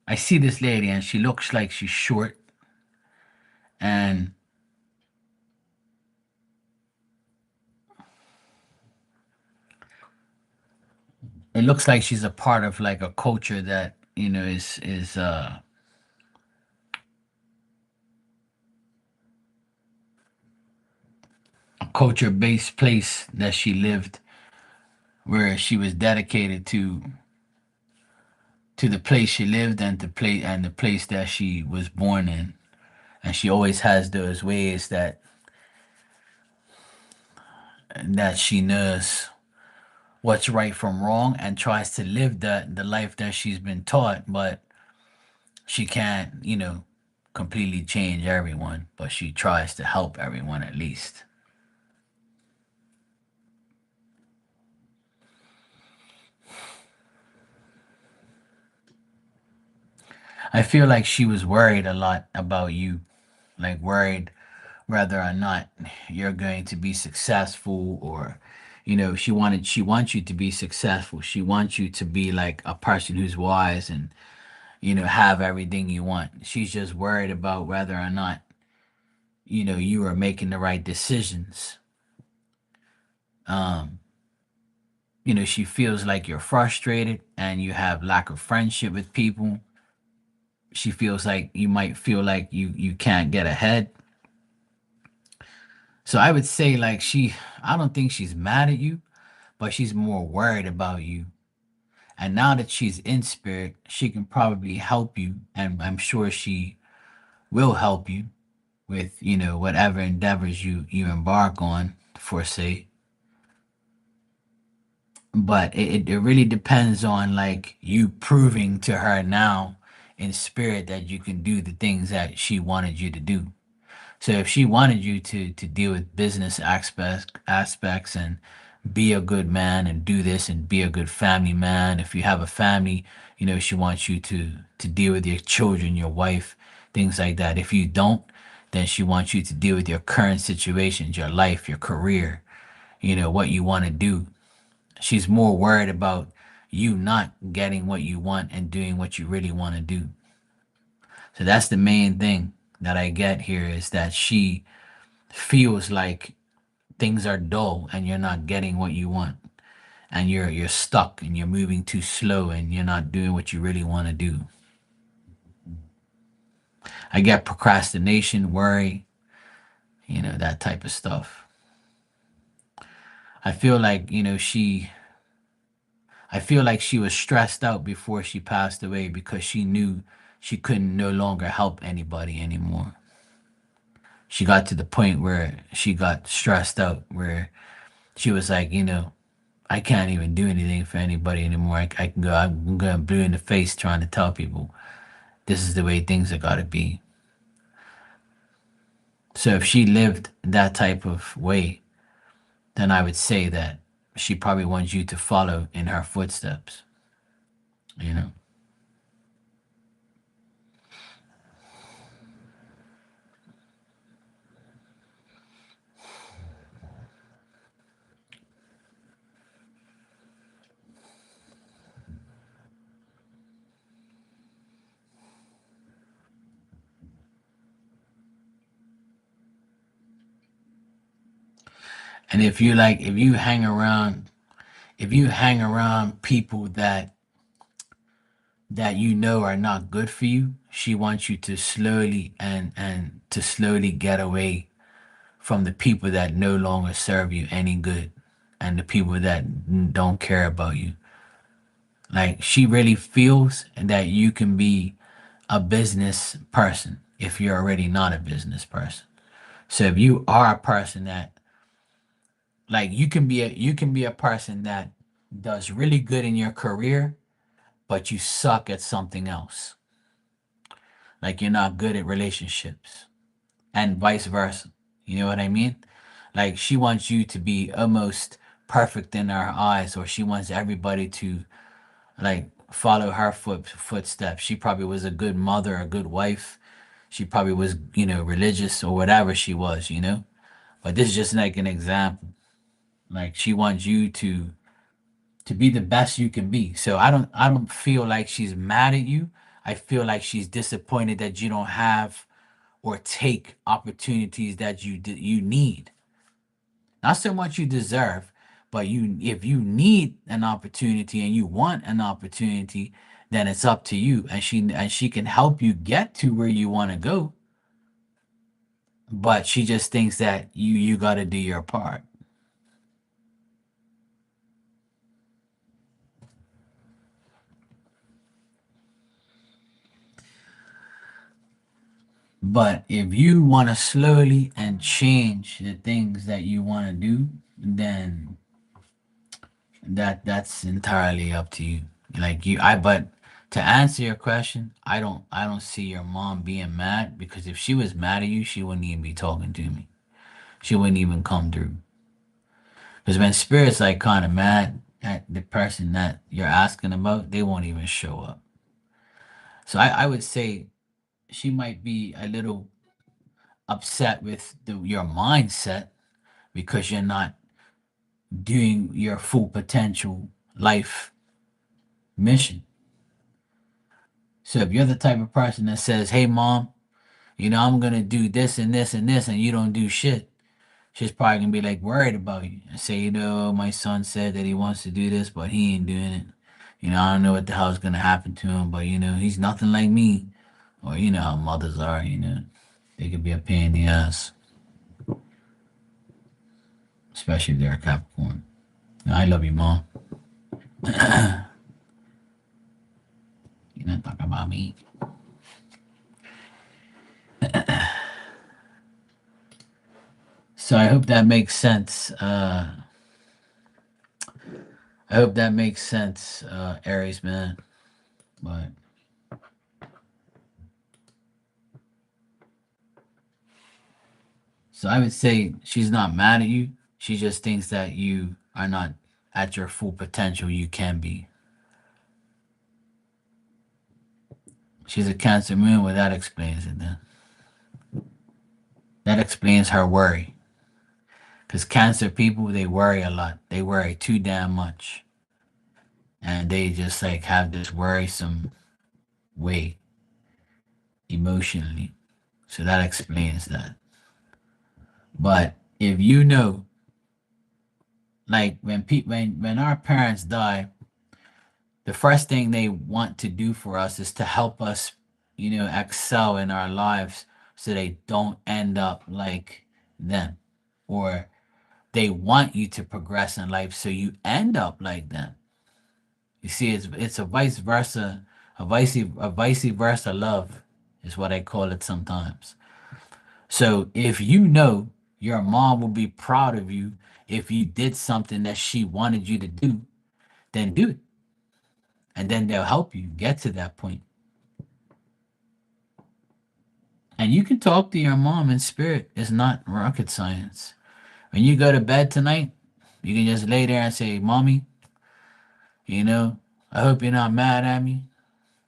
I see this lady and she looks like she's short, and it looks like she's a part of like a culture that, is a culture based place that she lived, where she was dedicated to the place she lived and the place that she was born in. And she always has those ways that she knows what's right from wrong and tries to live the life that she's been taught, but she can't, completely change everyone, but she tries to help everyone at least. I feel like she was worried a lot about you, like worried whether or not you're going to be successful, or she wants you to be successful. She wants you to be like a person who's wise and have everything you want. She's just worried about whether or not you are making the right decisions. um she feels like you're frustrated and you have lack of friendship with people. She feels like you might feel like you can't get ahead. So I would say like I don't think she's mad at you, but she's more worried about you. And now that she's in spirit, she can probably help you, and I'm sure she will help you with whatever endeavors you embark on for say. But it really depends on like you proving to her now in spirit that you can do the things that she wanted you to do. So if she wanted you to deal with business aspects and be a good man and do this and be a good family man. If you have a family, she wants you to deal with your children, your wife, things like that. If you don't, then she wants you to deal with your current situations, your life, your career, what you want to do. She's more worried about you not getting what you want and doing what you really want to do. So that's the main thing that I get here, is that she feels like things are dull and you're not getting what you want, and you're stuck and you're moving too slow and you're not doing what you really want to do. I get procrastination, worry, that type of stuff. I feel like, I feel like she was stressed out before she passed away because she knew she couldn't no longer help anybody anymore. She got to the point where she got stressed out, where she was like, I can't even do anything for anybody anymore. I can go, I'm going blue in the face trying to tell people this is the way things are got to be. So if she lived that type of way, then I would say that she probably wants you to follow in her footsteps, you know? And if you hang around people that are not good for you, she wants you to slowly and to slowly get away from the people that no longer serve you any good and the people that don't care about you. Like she really feels that you can be a business person if you're already not a business person. So if you are a person that like you can be a person that does really good in your career, but you suck at something else. Like you're not good at relationships and vice versa. You know what I mean? Like she wants you to be almost perfect in her eyes, or she wants everybody to like follow her footsteps. She probably was a good mother, a good wife. She probably was, religious or whatever she was. But this is just like an example. Like she wants you to be the best you can be. So I don't feel like she's mad at you. I feel like she's disappointed that you don't have or take opportunities that you need. Not so much you deserve, but you if you need an opportunity and you want an opportunity, then it's up to you. And she can help you get to where you want to go, but she just thinks that you got to do your part. But if you want to slowly and change the things that you want to do, then that's entirely up to you. Like you, I but to answer your question, I don't see your mom being mad because if she was mad at you, she wouldn't even be talking to me. She wouldn't even come through. Because when spirits like kind of mad at the person that you're asking about, they won't even show up. So I would say she might be a little upset with your mindset because you're not doing your full potential life mission. So if you're the type of person that says, "Hey, mom, I'm gonna do this and this and this," and you don't do shit, she's probably gonna be like worried about you and say, my son said that he wants to do this, but he ain't doing it. I don't know what the hell's gonna happen to him, but he's nothing like me. Or how mothers are, they could be a pain in the ass, especially if they're a Capricorn. I love you, mom. You're not talking about me. So I hope that makes sense. I hope that makes sense, Aries man. But so I would say she's not mad at you. She just thinks that you are not at your full potential you can be. She's a Cancer moon. Well, that explains it then. That explains her worry. Because Cancer people, they worry a lot. They worry too damn much. And they just like have this worrisome way emotionally. So that explains that. But if like when our parents die, the first thing they want to do for us is to help us, excel in our lives so they don't end up like them. Or they want you to progress in life so you end up like them. You see, it's a vice versa, a vice versa love is what I call it sometimes. So if your mom will be proud of you if you did something that she wanted you to do, then do it. And then they'll help you get to that point. And you can talk to your mom in spirit. It's not rocket science. When you go to bed tonight, you can just lay there and say, Mommy, you know, I hope you're not mad at me.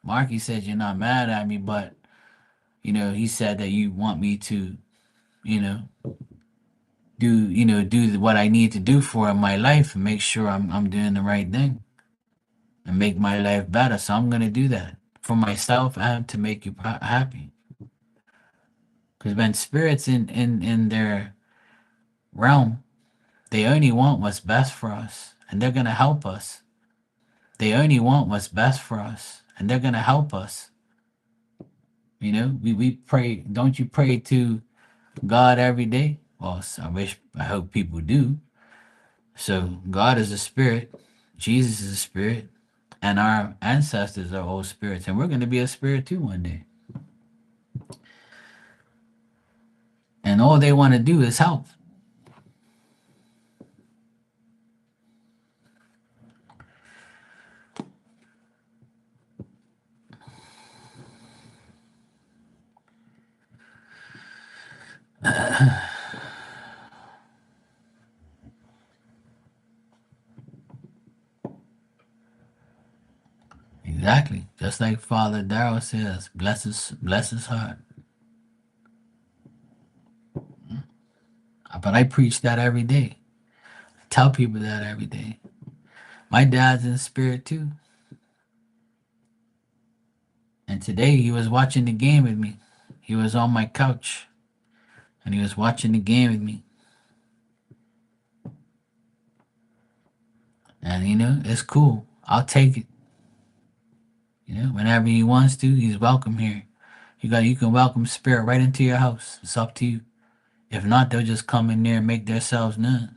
Marky said you're not mad at me, but, he said that you want me to, you know, do what I need to do for my life and make sure I'm doing the right thing and make my life better. So I'm gonna do that for myself and to make you happy. Because when spirits in their realm, they only want what's best for us, and they're gonna help us. They only want what's best for us, and they're gonna help us. We pray. Don't you pray to God every day? Well, I hope people do. So God is a spirit, Jesus is a spirit, and our ancestors are all spirits, and we're going to be a spirit too one day. And all they want to do is help. Exactly. Just like Father Darrow says, bless his heart. But I preach that every day. tell people that every day. My dad's in spirit too. And today he was watching the game with me. He was on my couch and he was watching the game with me. And it's cool. I'll take it. Whenever he wants to, he's welcome here. You can welcome spirit right into your house. It's up to you. If not, they'll just come in there and make themselves known.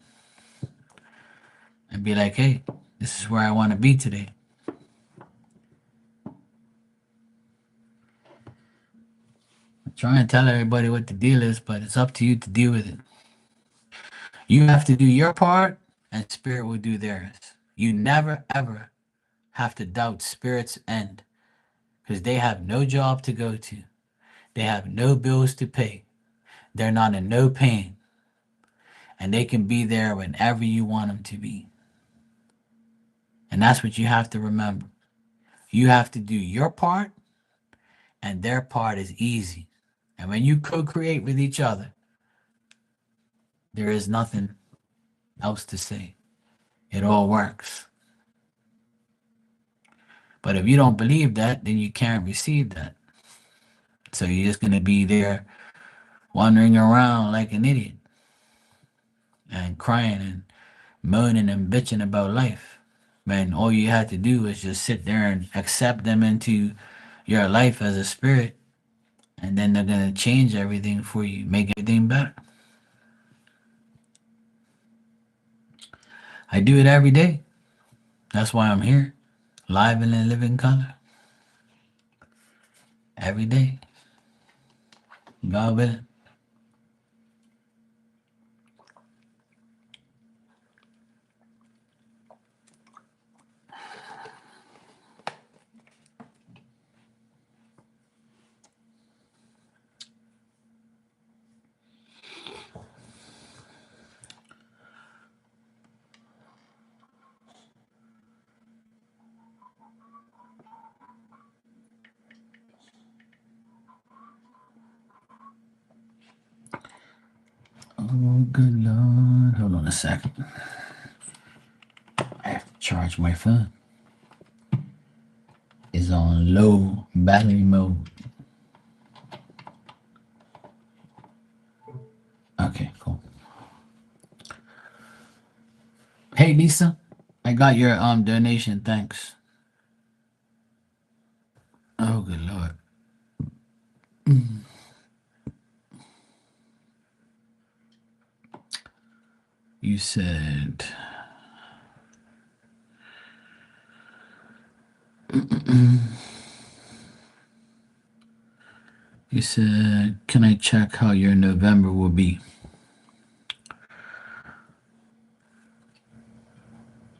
And be like, hey, this is where I want to be today. I try and tell everybody what the deal is, but it's up to you to deal with it. You have to do your part, and spirit will do theirs. You never, ever have to doubt spirit's end because they have no job to go to. They have no bills to pay. They're not in no pain. And they can be there whenever you want them to be. And that's what you have to remember. You have to do your part, and their part is easy. And when you co-create with each other, there is nothing else to say. It all works. But if you don't believe that, then you can't receive that. So you're just going to be there wandering around like an idiot and crying and moaning and bitching about life. Man, all you had to do is just sit there and accept them into your life as a spirit, and then they're going to change everything for you, make everything better. I do it every day. That's why I'm here, live and in living color. Every day. God willing. Oh, good Lord. Hold on a second. I have to charge my phone. It's on low battery mode. Okay, cool. Hey, Lisa. I got your donation. Thanks. Oh, good Lord. You said... You said, can I check how your November will be?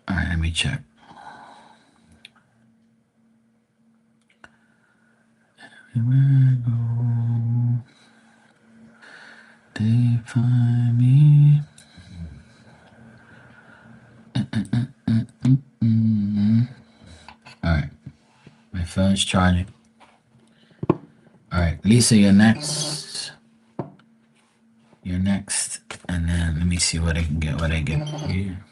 All right, let me check. They find me. All right, my phone's charging. All right, Lisa, you're next. You're next, and then let me see what I can get. What I get here.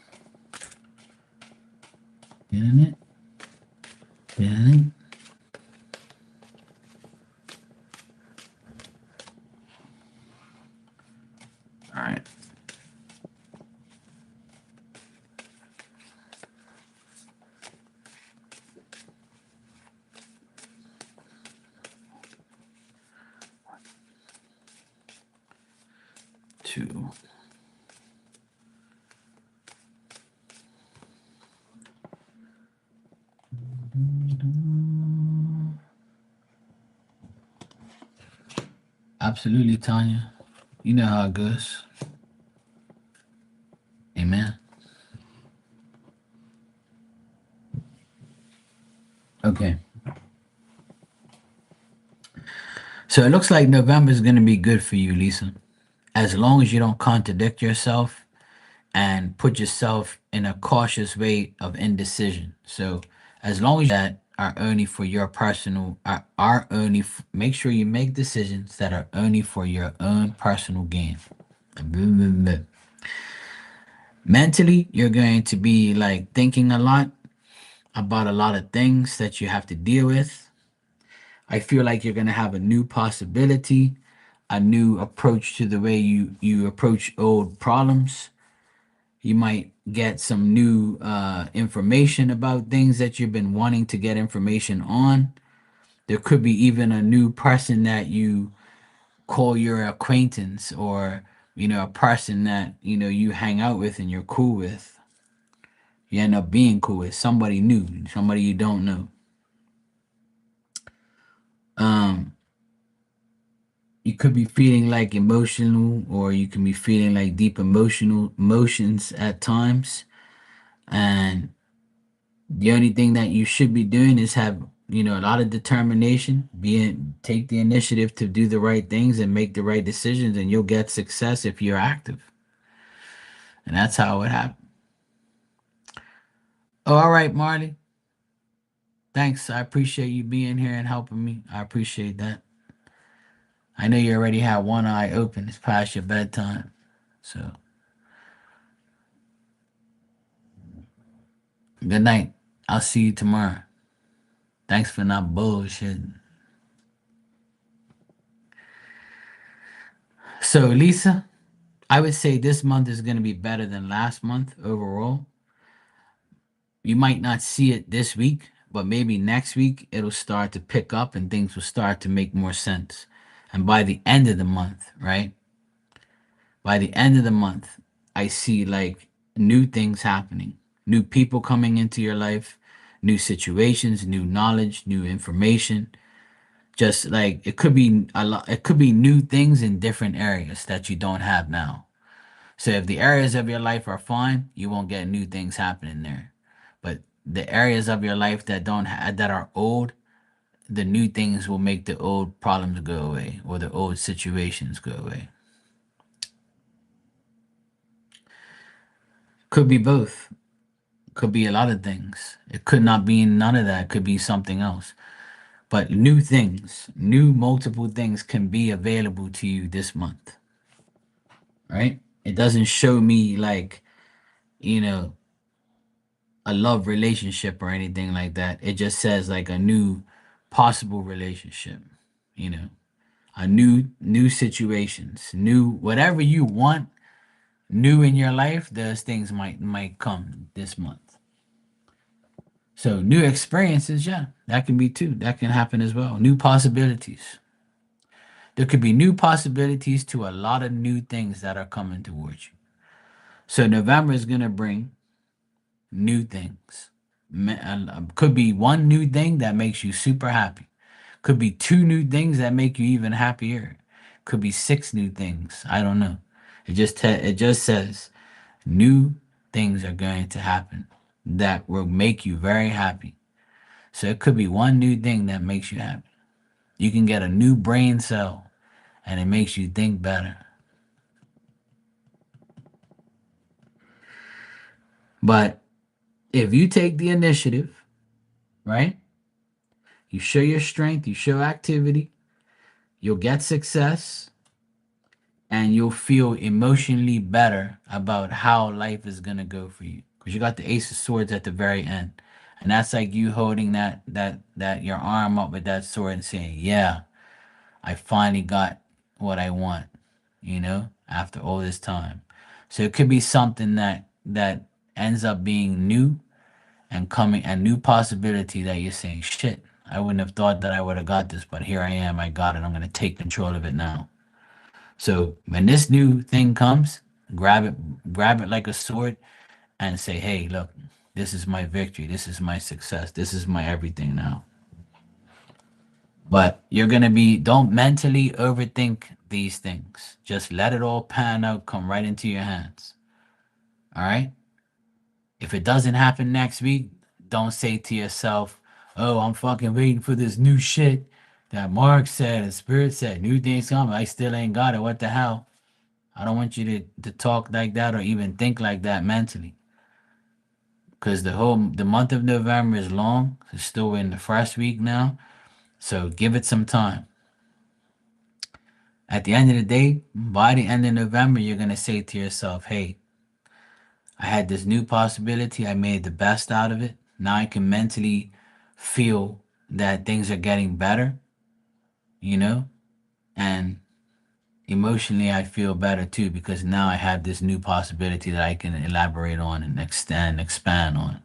Getting it? Getting it? All right. Two. Absolutely, Tanya. You know how it goes. Amen. Okay. So it looks like November is going to be good for you, Lisa. As long as you don't contradict yourself and put yourself in a cautious way of indecision. So as long as that are only for your personal, are only, make sure you make decisions that are only for your own personal gain. Mentally, you're going to be like thinking a lot about a lot of things that you have to deal with. I feel like you're going to have a new possibility, a new approach to the way you approach old problems. You might get some new information about things that you've been wanting to get information on. There could be even a new person that you call your acquaintance, or a person that you hang out with and you're cool with. You end up being cool with somebody new, somebody you don't know. Um, you could be feeling like emotional, or you can be feeling like deep emotional emotions at times. And the only thing that you should be doing is have, a lot of determination, take the initiative to do the right things and make the right decisions, and you'll get success if you're active. And that's how it happened. Oh, all right, Marley. Thanks. I appreciate you being here and helping me. I appreciate that. I know you already have one eye open. It's past your bedtime. So, good night. I'll see you tomorrow. Thanks for not bullshitting. So, Lisa, I would say this month is going to be better than last month overall. You might not see it this week, but maybe next week it'll start to pick up and things will start to make more sense. And by the end of the month, right? By the end of the month, I see like new things happening, new people coming into your life, new situations, new knowledge, new information. Just like it could be a lot, it could be new things in different areas that you don't have now. So if the areas of your life are fine, you won't get new things happening there. But the areas of your life that are old, the new things will make the old problems go away, or the old situations go away. Could be both. Could be a lot of things. It could not be none of that. It could be something else. But new things, new multiple things can be available to you this month, right? It doesn't show me like, you know, a love relationship or anything like that. It just says like a new possible relationship, you know, a new situations, new whatever you want new in your life, those things might come this month. So new experiences, yeah, that can be too. That can happen as well. New possibilities. There could be new possibilities to a lot of new things that are coming towards you. So November is gonna bring new things. Could be one new thing that makes you super happy. Could be two new things that make you even happier. Could be six new things. I don't know. It just says new things are going to happen that will make you very happy. So it could be one new thing that makes you happy. You can get a new brain cell and it makes you think better. But if you take the initiative, right? You show your strength, you show activity, you'll get success, and you'll feel emotionally better about how life is gonna go for you. Because you got the Ace of Swords at the very end. And that's like you holding that your arm up with that sword and saying, yeah, I finally got what I want, after all this time. So it could be something that ends up being new and coming a new possibility that you're saying, shit, I wouldn't have thought that I would have got this, but here I am, I got it. I'm gonna take control of it now. So when this new thing comes, grab it like a sword and say, hey, look, this is my victory, this is my success, this is my everything now. But you're gonna be don't mentally overthink these things. Just let it all pan out, come right into your hands. All right? If it doesn't happen next week, don't say to yourself, oh, I'm fucking waiting for this new shit that Mark said and Spirit said. New things coming. I still ain't got it. What the hell? I don't want you to talk like that or even think like that mentally. Because the month of November is long. It's still in the first week now. So give it some time. At the end of the day, by the end of November, you're gonna say to yourself, hey, I had this new possibility. I made the best out of it. Now I can mentally feel that things are getting better, you know, and emotionally I feel better too because now I have this new possibility that I can elaborate on and extend, expand on.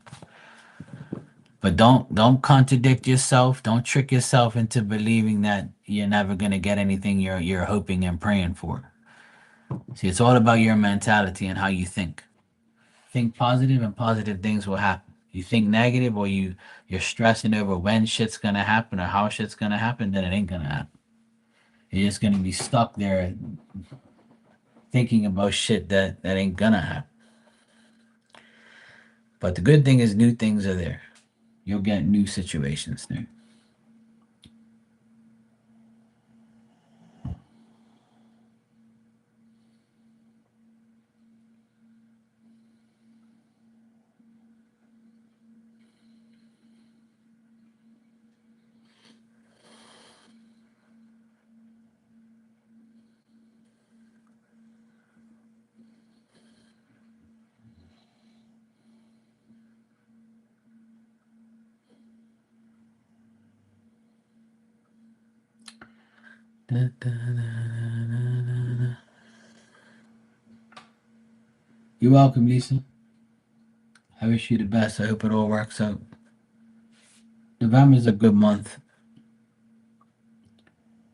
But don't contradict yourself. Don't trick yourself into believing that you're never gonna get anything you're hoping and praying for. See, it's all about your mentality and how you think. Think positive and positive things will happen. You think negative or you're stressing over when shit's gonna happen or how shit's gonna happen, then it ain't gonna happen. You're just gonna be stuck there thinking about shit that ain't gonna happen. But the good thing is new things are there. You'll get new situations there. Da, da, da, da, da. You're welcome, Lisa. I wish you the best. I hope it all works out. November is a good month.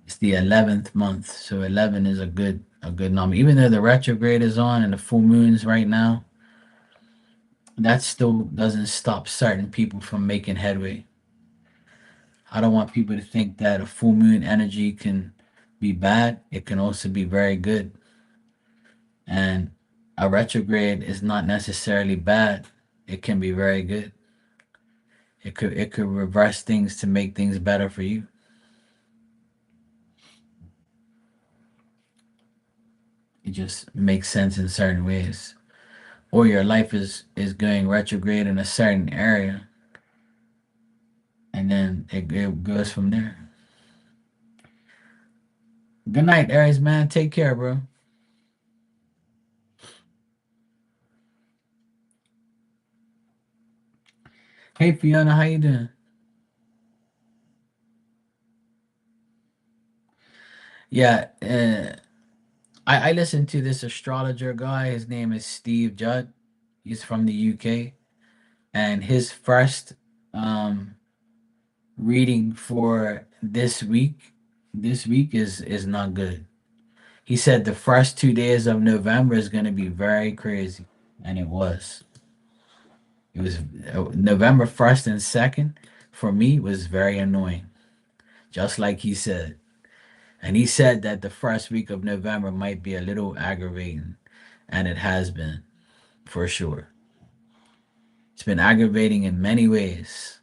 It's the 11th month, so 11 is a good number. Even though the retrograde is on and the full moon's right now, that still doesn't stop certain people from making headway. I don't want people to think that a full moon energy can be bad. It can also be very good. And a retrograde is not necessarily bad. It can be very good. It could reverse things to make things better for you. It just makes sense in certain ways. Or your life is going retrograde in a certain area and then it goes from there. Good night, Aries man. Take care, bro. Hey Fiona, how you doing? Yeah, I listened to this astrologer guy. His name is Steve Judd. He's from the UK, and his first um, reading for this week is not good. He said the first 2 days of November is going to be very crazy, and it was. It was November 1st and 2nd for me was very annoying, just like he said. And he said that the first week of November might be a little aggravating, and it has been for sure. It's been aggravating in many ways.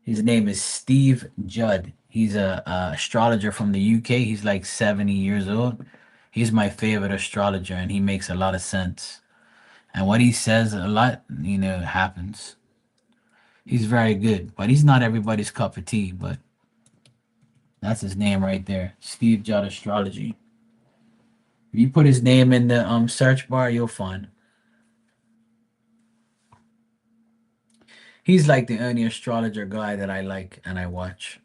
His name is Steve Judd. He's a astrologer from the UK. He's like 70 years old. He's my favorite astrologer, and he makes a lot of sense. And what he says, a lot, happens. He's very good, but he's not everybody's cup of tea. But that's his name right there, Steve Judd Astrology. If you put his name in the search bar, you'll find him. He's like the only astrologer guy that I like and I watch.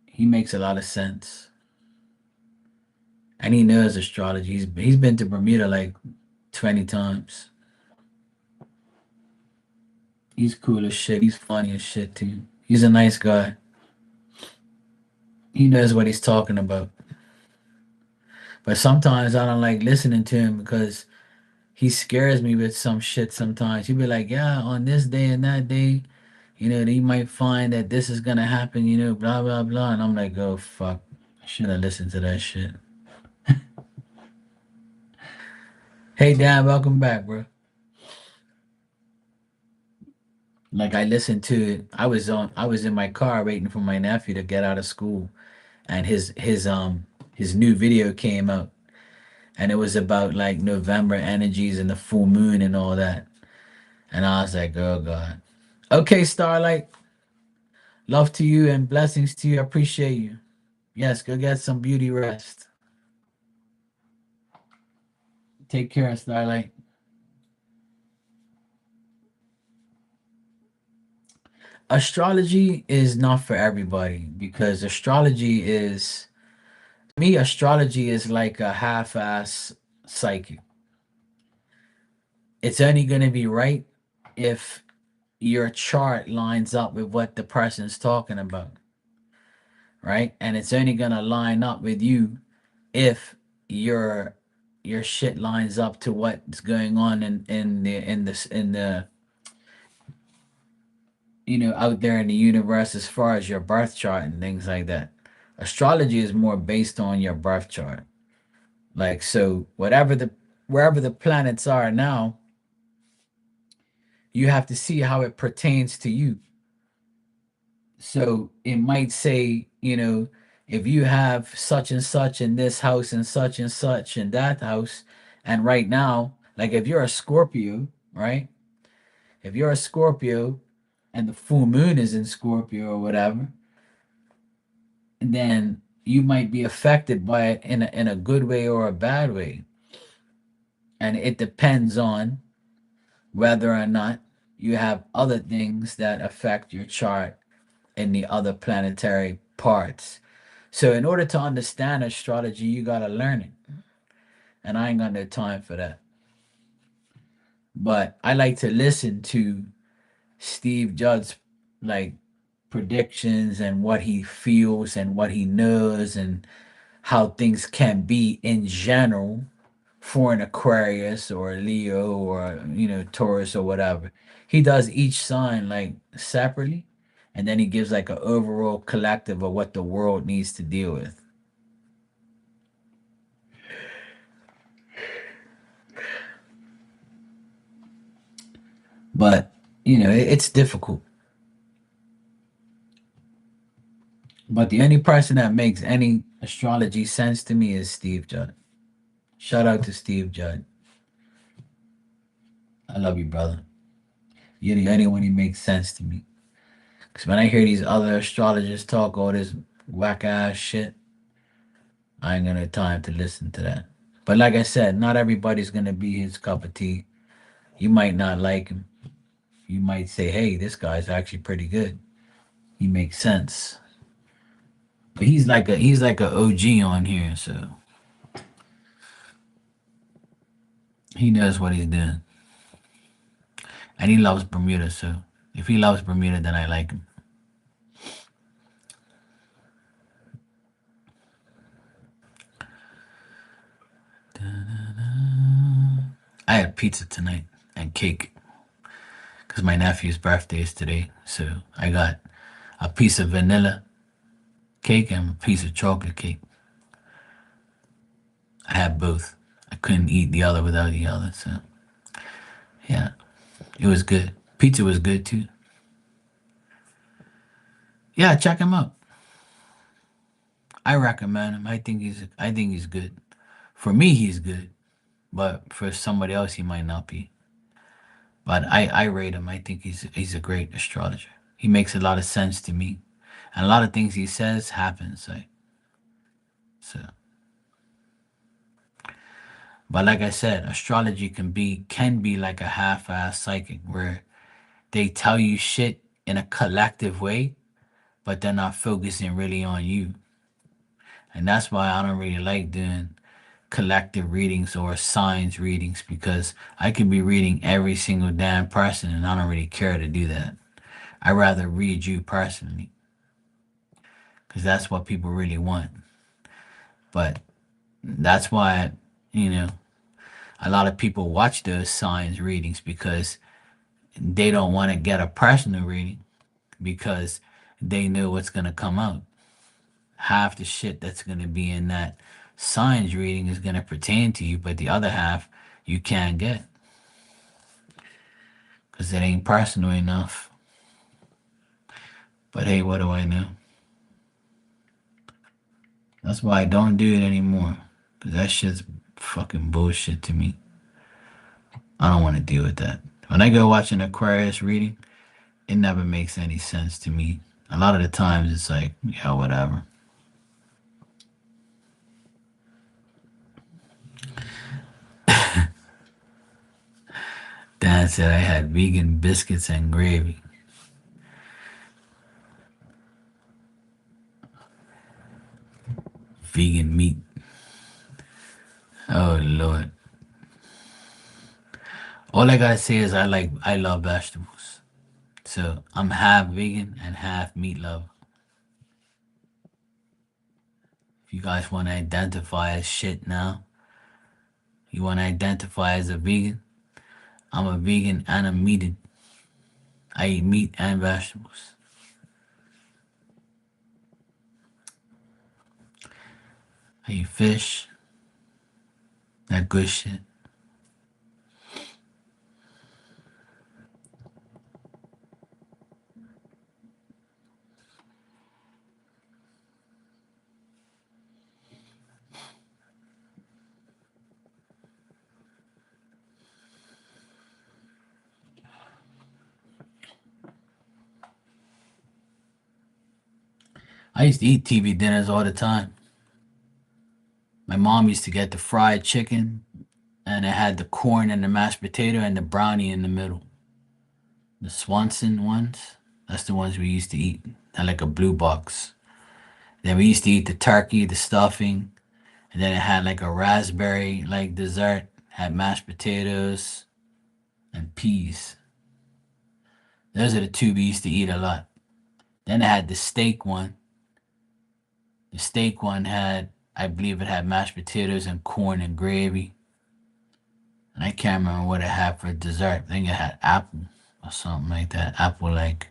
He makes a lot of sense, and he knows astrology. He's been to Bermuda like 20 times. He's cool as shit. He's funny as shit too. He's a nice guy. He knows what he's talking about. But sometimes I don't like listening to him because he scares me with some shit sometimes. He'll be like, yeah, on this day and that day, that you might find that this is gonna happen, blah blah blah. And I'm like, oh fuck. I should have listened to that shit. Hey Dan, welcome back, bro. Like I listened to it. I was in my car waiting for my nephew to get out of school and his new video came out and it was about like November energies and the full moon and all that. And I was like, oh God. Okay, Starlight. Love to you and blessings to you. I appreciate you. Yes, go get some beauty rest. Take care, Starlight. Astrology is not for everybody because astrology is like a half-ass psychic. It's only going to be right if your chart lines up with what the person's talking about, right? And it's only going to line up with you if your your shit lines up to what's going on in the out there in the universe as far as your birth chart and things like that. Astrology is more based on your birth chart. Like, so wherever the planets are now, you have to see how it pertains to you. So it might say, if you have such and such in this house and such in that house, and right now, like if you're a Scorpio, right? If you're a Scorpio and the full moon is in Scorpio or whatever, then you might be affected by it in a good way or a bad way. And it depends on whether or not you have other things that affect your chart in the other planetary parts. So in order to understand astrology, you gotta learn it. And I ain't got no time for that. But I like to listen to Steve Judd's like predictions and what he feels and what he knows and how things can be in general for an Aquarius or a Leo or Taurus or whatever. He does each sign like separately, and then he gives like an overall collective of what the world needs to deal with. But it's difficult. But the only person that makes any astrology sense to me is Steve Judd. Shout out to Steve Judd. I love you, brother. You're the only one who makes sense to me. Because when I hear these other astrologers talk all this whack ass shit, I ain't gonna have time to listen to that. But like I said, not everybody's gonna be his cup of tea. You might not like him. You might say, hey, this guy's actually pretty good. He makes sense. But he's like a OG on here, so he knows what he's doing. And he loves Bermuda, so if he loves Bermuda, then I like him. I had pizza tonight and cake because my nephew's birthday is today. So I got a piece of vanilla cake and a piece of chocolate cake. I had both. I couldn't eat the other without the other. So yeah, it was good. Pizza was good too. Yeah, check him out. I recommend him. I think he's good. For me, he's good, but for somebody else, he might not be. But I rate him. I think he's a great astrologer. He makes a lot of sense to me, and a lot of things he says happens. So, but like I said, astrology can be like a half-ass psychic where they tell you shit in a collective way, but they're not focusing really on you. And that's why I don't really like doing collective readings or signs readings because I could be reading every single damn person and I don't really care to do that. I rather read you personally because that's what people really want. But that's why, you know, a lot of people watch those signs readings because they don't want to get a personal reading because they know what's going to come out. Half the shit that's going to be in that signs reading is going to pertain to you, but the other half you can't get because it ain't personal enough. But hey, what do I know? That's why I don't do it anymore because that shit's fucking bullshit to me. I don't want to deal with that. When I go watch an Aquarius reading, it never makes any sense to me. A lot of the times it's like, yeah, whatever. Dan said I had vegan biscuits and gravy. Vegan meat. Oh Lord. All I gotta say is I love vegetables. So I'm half vegan and half meat lover. If you guys want to identify as shit now, you want to identify as a vegan, I'm a vegan and a meated. I eat meat and vegetables. I eat fish, that good shit. I used to eat TV dinners all the time. My mom used to get the fried chicken, and it had the corn and the mashed potato and the brownie in the middle. The Swanson ones, that's the ones we used to eat. Had like a blue box. Then we used to eat the turkey, the stuffing, and then it had like a raspberry like dessert. Had mashed potatoes and peas. Those are the two we used to eat a lot. Then it had the steak one. The steak one had, I believe it had mashed potatoes and corn and gravy. And I can't remember what it had for dessert. I think it had apple or something like that. Apple like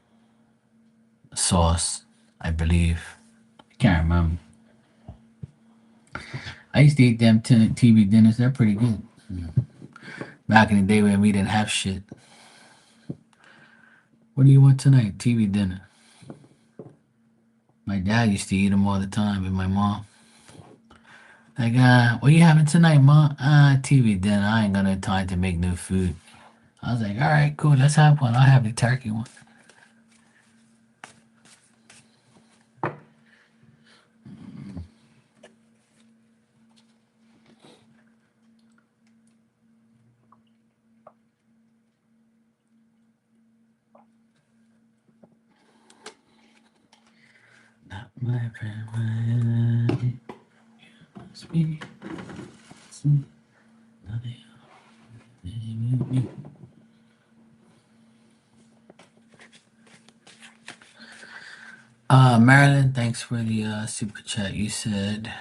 sauce, I believe. I can't remember. I used to eat them TV dinners. They're pretty good. Back in the day when we didn't have shit. What do you want tonight? TV dinner. My dad used to eat them all the time with my mom. Like, what you having tonight, mom? TV dinner. I ain't got no time to make new food. I was like, all right, cool. Let's have one. I'll have the turkey one. Not my friend. Sweet. Sweet. Marilyn, thanks for the super chat. You said,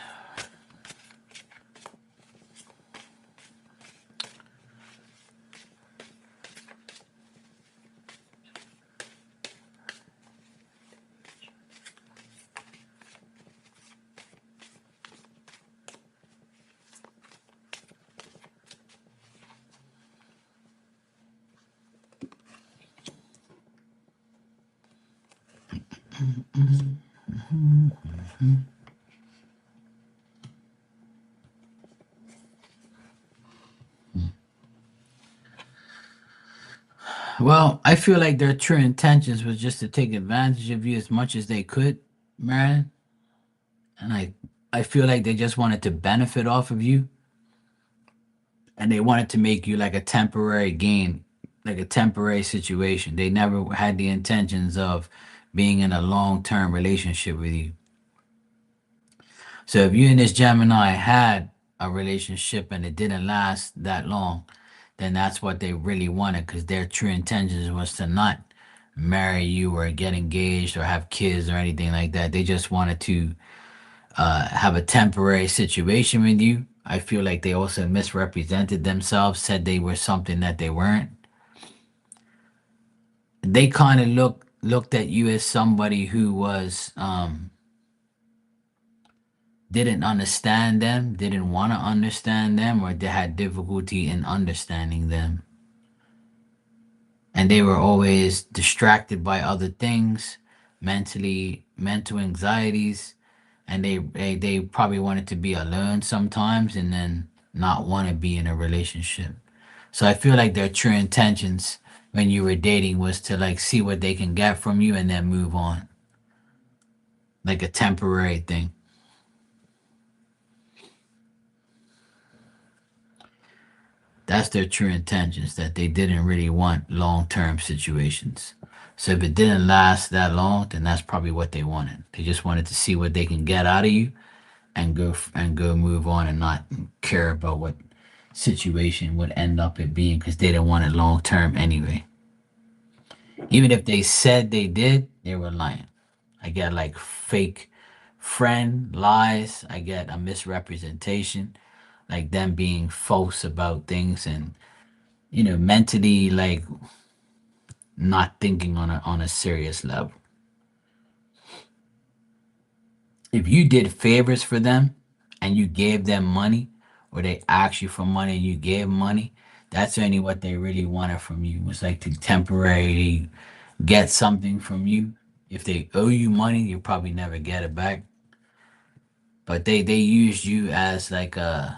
well, I feel like their true intentions was just to take advantage of you as much as they could, Marilyn. And I feel like they just wanted to benefit off of you, and they wanted to make you like a temporary gain, like a temporary situation. They never had the intentions of being in a long-term relationship with you. So if you and this Gemini had a relationship and it didn't last that long, then that's what they really wanted, because their true intentions was to not marry you or get engaged or have kids or anything like that. They just wanted to have a temporary situation with you. I feel like they also misrepresented themselves, said they were something that they weren't. They kind of looked at you as somebody who was didn't understand them, didn't want to understand them, or they had difficulty in understanding them. And they were always distracted by other things, mental anxieties, and they probably wanted to be alone sometimes and then not want to be in a relationship. So I feel like their true intentions when you were dating was to like see what they can get from you and then move on, like a temporary thing. That's their true intentions, that they didn't really want long-term situations. So if it didn't last that long, then that's probably what they wanted. They just wanted to see what they can get out of you and go move on and not care about what situation would end up it being because they didn't want it long term anyway. Even if they said they did, they were lying. I get like fake friend lies. I get a misrepresentation, like them being false about things and mentally like not thinking on a serious level. If you did favors for them and you gave them money, or they asked you for money and you gave money, that's only what they really wanted from you. It was like to temporarily get something from you. If they owe you money, you'll probably never get it back. But they used you as like an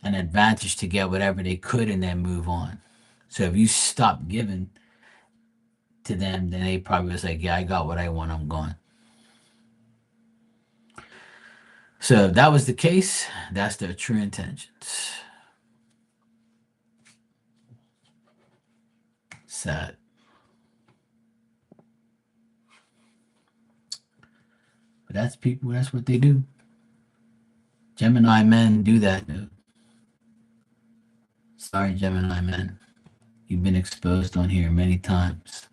advantage to get whatever they could and then move on. So if you stop giving to them, then they probably was like, yeah, I got what I want, I'm gone. So if that was the case, that's their true intentions. Sad. But that's people, that's what they do. Gemini men do that. Dude. Sorry, Gemini men. You've been exposed on here many times.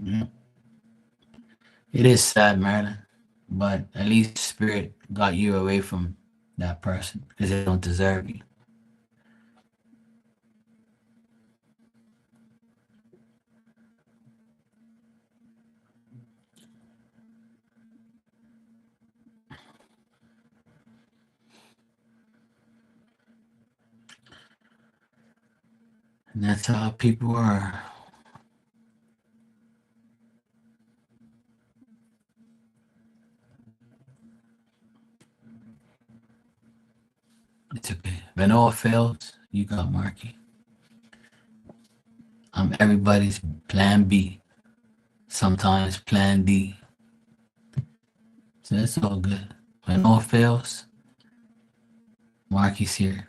Yeah. It is sad, Marilyn. But at least spirit got you away from that person because they don't deserve you. And that's how people are. It's okay. When all fails, you got Marky. I'm everybody's plan B. Sometimes plan D. So it's all good. When all fails, Marky's here.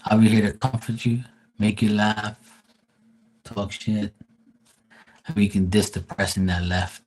I'll be here to comfort you, make you laugh, talk shit, and we can diss the person that left.